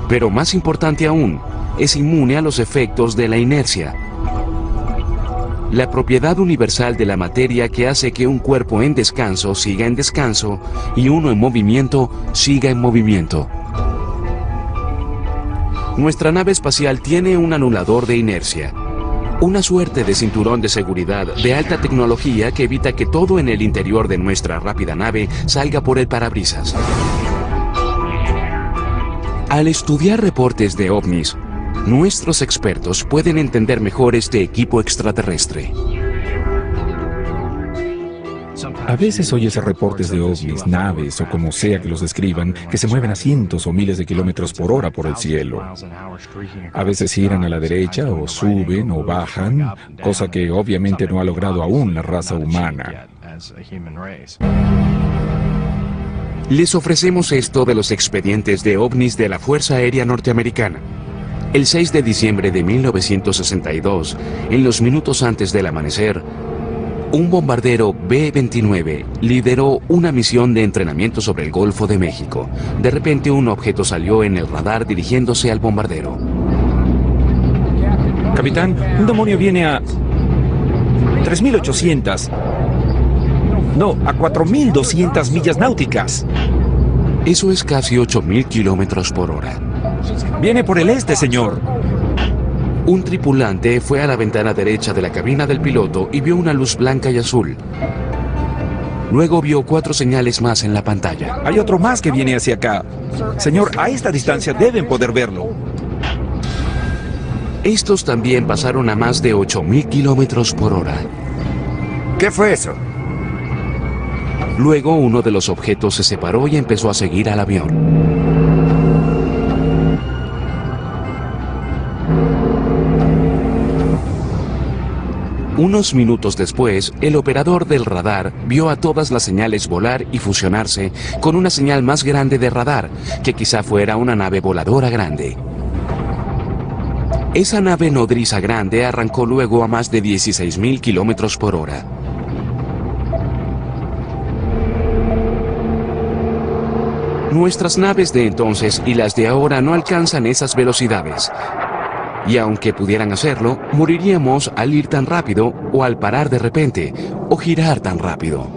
Pero más importante aún, es inmune a los efectos de la inercia, la propiedad universal de la materia que hace que un cuerpo en descanso siga en descanso y uno en movimiento siga en movimiento. Nuestra nave espacial tiene un anulador de inercia, una suerte de cinturón de seguridad de alta tecnología que evita que todo en el interior de nuestra rápida nave salga por el parabrisas. Al estudiar reportes de ovnis, nuestros expertos pueden entender mejor este equipo extraterrestre. A veces oyes reportes de ovnis, naves o como sea que los describan, que se mueven a cientos o miles de kilómetros por hora por el cielo. A veces giran a la derecha o suben o bajan, cosa que obviamente no ha logrado aún la raza humana. Les ofrecemos esto de los expedientes de ovnis de la Fuerza Aérea Norteamericana. El 6 de diciembre de 1962, en los minutos antes del amanecer, un bombardero B-29 lideró una misión de entrenamiento sobre el Golfo de México. De repente un objeto salió en el radar dirigiéndose al bombardero. Capitán, un demonio viene a 3.800. No, a 4.200 millas náuticas. Eso es casi 8.000 kilómetros por hora. Viene por el este, señor. Un tripulante fue a la ventana derecha de la cabina del piloto y vio una luz blanca y azul. Luego vio 4 señales más en la pantalla. Hay otro más que viene hacia acá. Señor, a esta distancia deben poder verlo. Estos también pasaron a más de 8.000 kilómetros por hora. ¿Qué fue eso? Luego uno de los objetos se separó y empezó a seguir al avión. Unos minutos después, el operador del radar vio a todas las señales volar y fusionarse con una señal más grande de radar, que quizá fuera una nave voladora grande. Esa nave nodriza grande arrancó luego a más de 16.000 kilómetros por hora. Nuestras naves de entonces y las de ahora no alcanzan esas velocidades. Y aunque pudieran hacerlo, moriríamos al ir tan rápido, o al parar de repente, o girar tan rápido.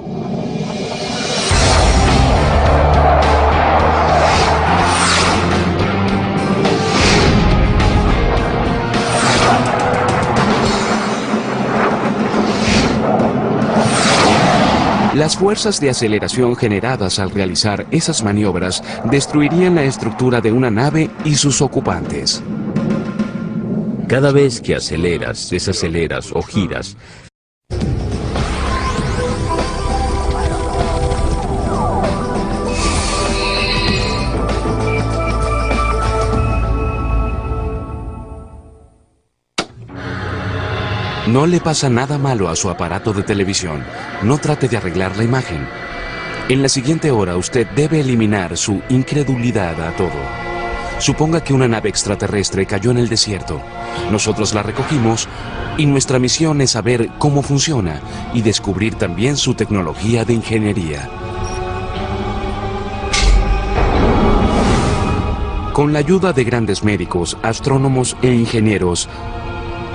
Las fuerzas de aceleración generadas al realizar esas maniobras destruirían la estructura de una nave y sus ocupantes. Cada vez que aceleras, desaceleras o giras, no le pasa nada malo a su aparato de televisión. No trate de arreglar la imagen. En la siguiente hora usted debe eliminar su incredulidad a todo. Suponga que una nave extraterrestre cayó en el desierto. Nosotros la recogimos y nuestra misión es saber cómo funciona y descubrir también su tecnología de ingeniería. Con la ayuda de grandes médicos, astrónomos e ingenieros,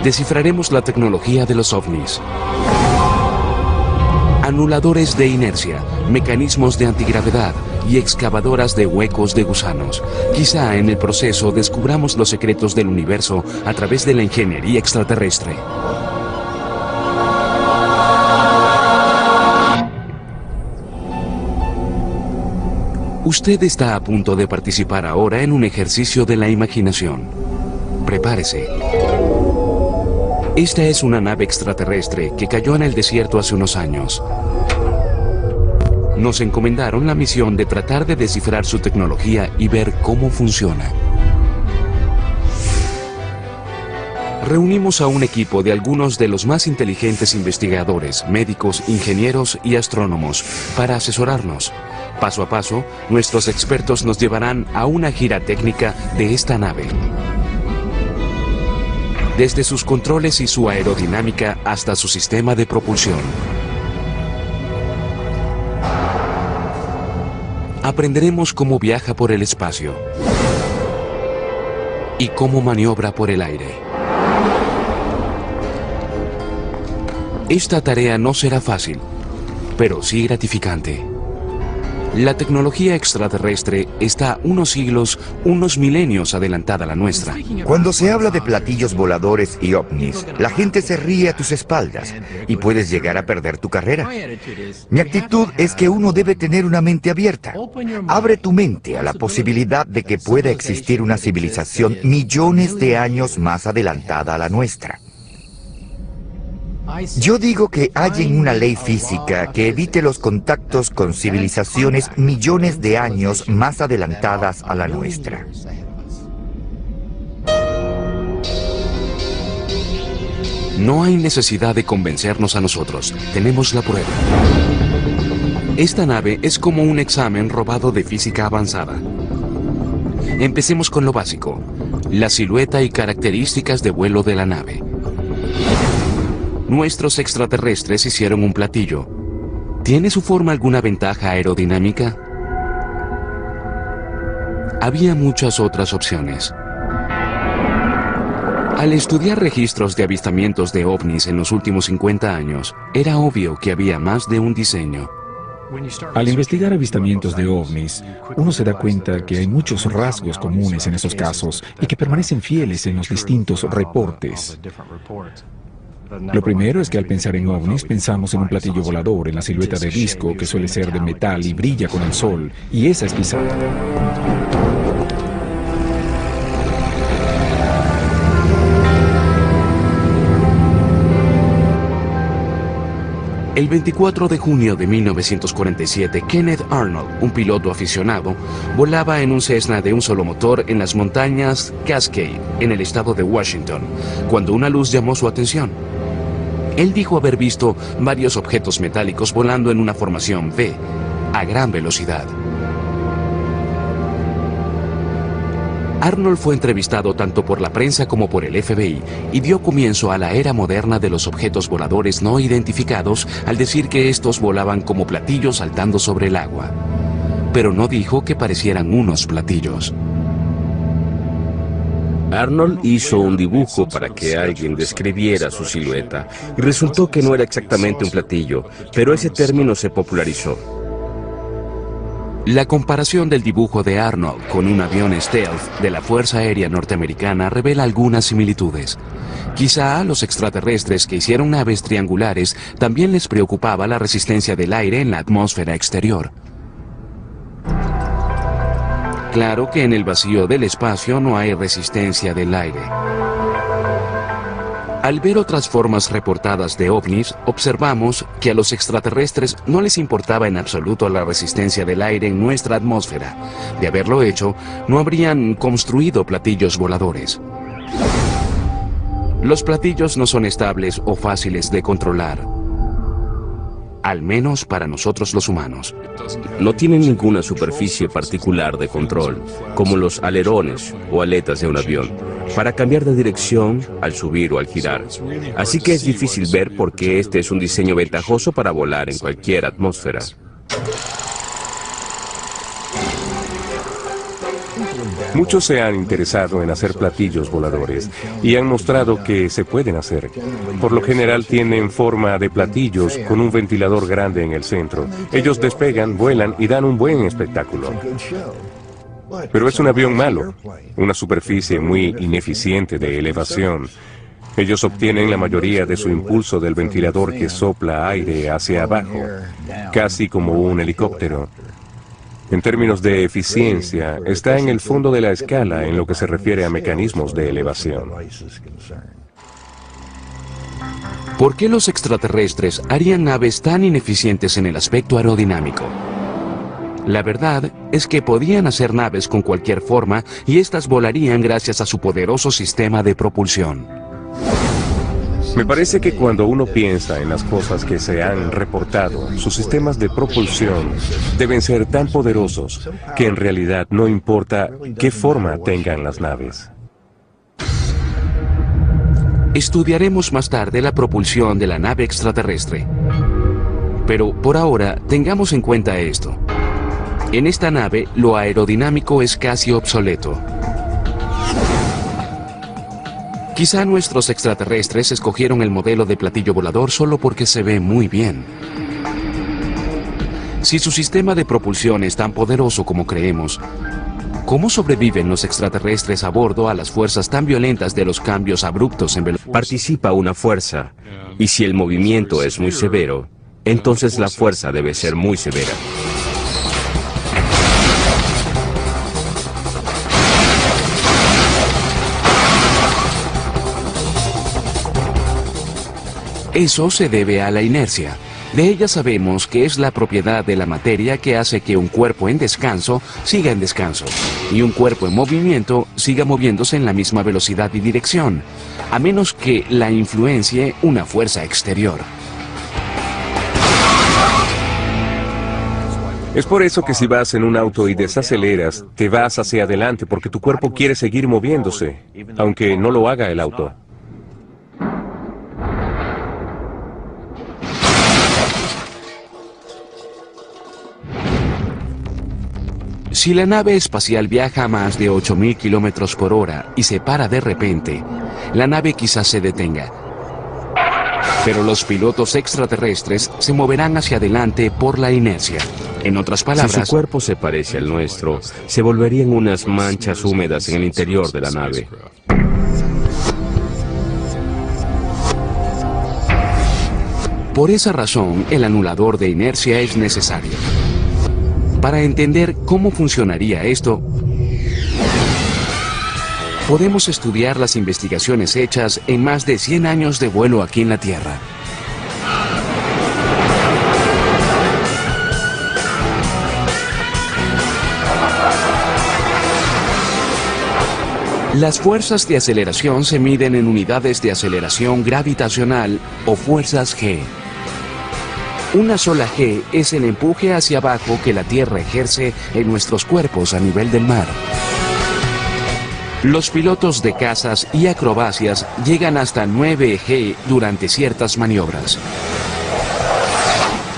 descifraremos la tecnología de los ovnis. Anuladores de inercia, mecanismos de antigravedad y excavadoras de huecos de gusanos. Quizá en el proceso descubramos los secretos del universo a través de la ingeniería extraterrestre. Usted está a punto de participar ahora en un ejercicio de la imaginación. Prepárese. Esta es una nave extraterrestre que cayó en el desierto hace unos años. Nos encomendaron la misión de tratar de descifrar su tecnología y ver cómo funciona. Reunimos a un equipo de algunos de los más inteligentes investigadores, médicos, ingenieros y astrónomos para asesorarnos. Paso a paso, nuestros expertos nos llevarán a una gira técnica de esta nave. Desde sus controles y su aerodinámica hasta su sistema de propulsión. Aprenderemos cómo viaja por el espacio y cómo maniobra por el aire. Esta tarea no será fácil, pero sí gratificante. La tecnología extraterrestre está unos siglos, unos milenios adelantada a la nuestra. Cuando se habla de platillos voladores y ovnis, la gente se ríe a tus espaldas y puedes llegar a perder tu carrera. Mi actitud es que uno debe tener una mente abierta. Abre tu mente a la posibilidad de que pueda existir una civilización millones de años más adelantada a la nuestra. Yo digo que hallen una ley física que evite los contactos con civilizaciones millones de años más adelantadas a la nuestra. No hay necesidad de convencernos a nosotros. Tenemos la prueba. Esta nave es como un examen robado de física avanzada. Empecemos con lo básico, la silueta y características de vuelo de la nave. Nuestros extraterrestres hicieron un platillo. ¿Tiene su forma alguna ventaja aerodinámica? Había muchas otras opciones. Al estudiar registros de avistamientos de ovnis en los últimos 50 años, era obvio que había más de un diseño. Al investigar avistamientos de ovnis, uno se da cuenta que hay muchos rasgos comunes en esos casos y que permanecen fieles en los distintos reportes. Lo primero es que al pensar en ovnis pensamos en un platillo volador en la silueta de disco que suele ser de metal y brilla con el sol, y esa es quizá. El 24 de junio de 1947, Kenneth Arnold, un piloto aficionado, volaba en un Cessna de un solo motor en las montañas Cascade, en el estado de Washington, cuando una luz llamó su atención. Él dijo haber visto varios objetos metálicos volando en una formación V, a gran velocidad. Arnold fue entrevistado tanto por la prensa como por el FBI y dio comienzo a la era moderna de los objetos voladores no identificados al decir que estos volaban como platillos saltando sobre el agua. Pero no dijo que parecieran unos platillos. Arnold hizo un dibujo para que alguien describiera su silueta y resultó que no era exactamente un platillo, pero ese término se popularizó. La comparación del dibujo de Arnold con un avión stealth de la Fuerza Aérea Norteamericana revela algunas similitudes. Quizá a los extraterrestres que hicieron naves triangulares también les preocupaba la resistencia del aire en la atmósfera exterior. Claro que en el vacío del espacio no hay resistencia del aire. Al ver otras formas reportadas de ovnis, observamos que a los extraterrestres no les importaba en absoluto la resistencia del aire en nuestra atmósfera. De haberlo hecho, no habrían construido platillos voladores. Los platillos no son estables o fáciles de controlar. Al menos para nosotros los humanos. No tienen ninguna superficie particular de control, como los alerones o aletas de un avión, para cambiar de dirección al subir o al girar. Así que es difícil ver por qué este es un diseño ventajoso para volar en cualquier atmósfera. Muchos se han interesado en hacer platillos voladores y han mostrado que se pueden hacer. Por lo general tienen forma de platillos con un ventilador grande en el centro. Ellos despegan, vuelan y dan un buen espectáculo. Pero es un avión malo, una superficie muy ineficiente de elevación. Ellos obtienen la mayoría de su impulso del ventilador que sopla aire hacia abajo, casi como un helicóptero. En términos de eficiencia, está en el fondo de la escala en lo que se refiere a mecanismos de elevación. ¿Por qué los extraterrestres harían naves tan ineficientes en el aspecto aerodinámico? La verdad es que podían hacer naves con cualquier forma y éstas volarían gracias a su poderoso sistema de propulsión. Me parece que cuando uno piensa en las cosas que se han reportado, sus sistemas de propulsión deben ser tan poderosos que en realidad no importa qué forma tengan las naves. Estudiaremos más tarde la propulsión de la nave extraterrestre. Pero por ahora, tengamos en cuenta esto. En esta nave, lo aerodinámico es casi obsoleto. Quizá nuestros extraterrestres escogieron el modelo de platillo volador solo porque se ve muy bien. Si su sistema de propulsión es tan poderoso como creemos, ¿cómo sobreviven los extraterrestres a bordo a las fuerzas tan violentas de los cambios abruptos en velocidad? Participa una fuerza, y si el movimiento es muy severo, entonces la fuerza debe ser muy severa. Eso se debe a la inercia. De ella sabemos que es la propiedad de la materia que hace que un cuerpo en descanso siga en descanso y un cuerpo en movimiento siga moviéndose en la misma velocidad y dirección, a menos que la influencie una fuerza exterior. Es por eso que si vas en un auto y desaceleras, te vas hacia adelante porque tu cuerpo quiere seguir moviéndose, aunque no lo haga el auto. Si la nave espacial viaja a más de 8.000 kilómetros por hora y se para de repente, la nave quizás se detenga. Pero los pilotos extraterrestres se moverán hacia adelante por la inercia. En otras palabras, si su cuerpo se parece al nuestro, se volverían unas manchas húmedas en el interior de la nave. por esa razón el anulador de inercia es necesario. Para entender cómo funcionaría esto, podemos estudiar las investigaciones hechas en más de 100 años de vuelo aquí en la Tierra. Las fuerzas de aceleración se miden en unidades de aceleración gravitacional o fuerzas G. Una sola G es el empuje hacia abajo que la Tierra ejerce en nuestros cuerpos a nivel del mar. Los pilotos de cazas y acrobacias llegan hasta 9 G durante ciertas maniobras.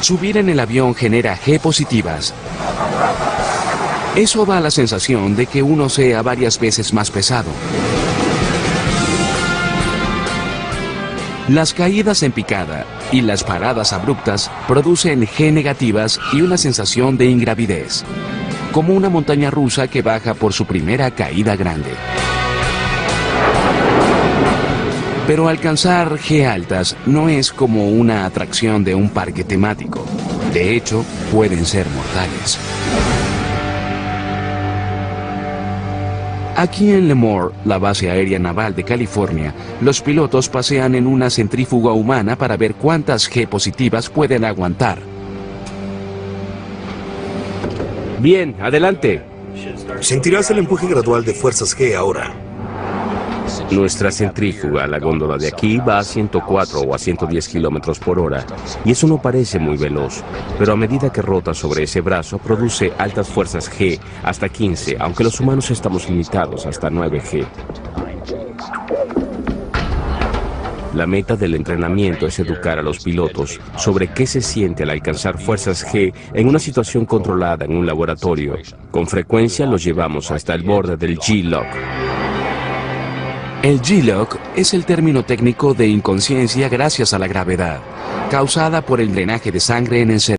Subir en el avión genera G positivas. Eso da la sensación de que uno sea varias veces más pesado. Las caídas en picada y las paradas abruptas producen G negativas y una sensación de ingravidez, como una montaña rusa que baja por su primera caída grande. Pero alcanzar G altas no es como una atracción de un parque temático. De hecho, pueden ser mortales. Aquí en Lemoore, la base aérea naval de California, los pilotos pasean en una centrífuga humana para ver cuántas G positivas pueden aguantar. Bien, adelante. Sentirás el empuje gradual de fuerzas G ahora. Nuestra centrífuga, la góndola de aquí, va a 104 o a 110 kilómetros por hora. Y eso no parece muy veloz, pero a medida que rota sobre ese brazo, produce altas fuerzas G hasta 15, aunque los humanos estamos limitados hasta 9 G. La meta del entrenamiento es educar a los pilotos sobre qué se siente al alcanzar fuerzas G en una situación controlada en un laboratorio. Con frecuencia los llevamos hasta el borde del G-Lock. El G-Lock es el término técnico de inconsciencia gracias a la gravedad, causada por el drenaje de sangre en el cerebro.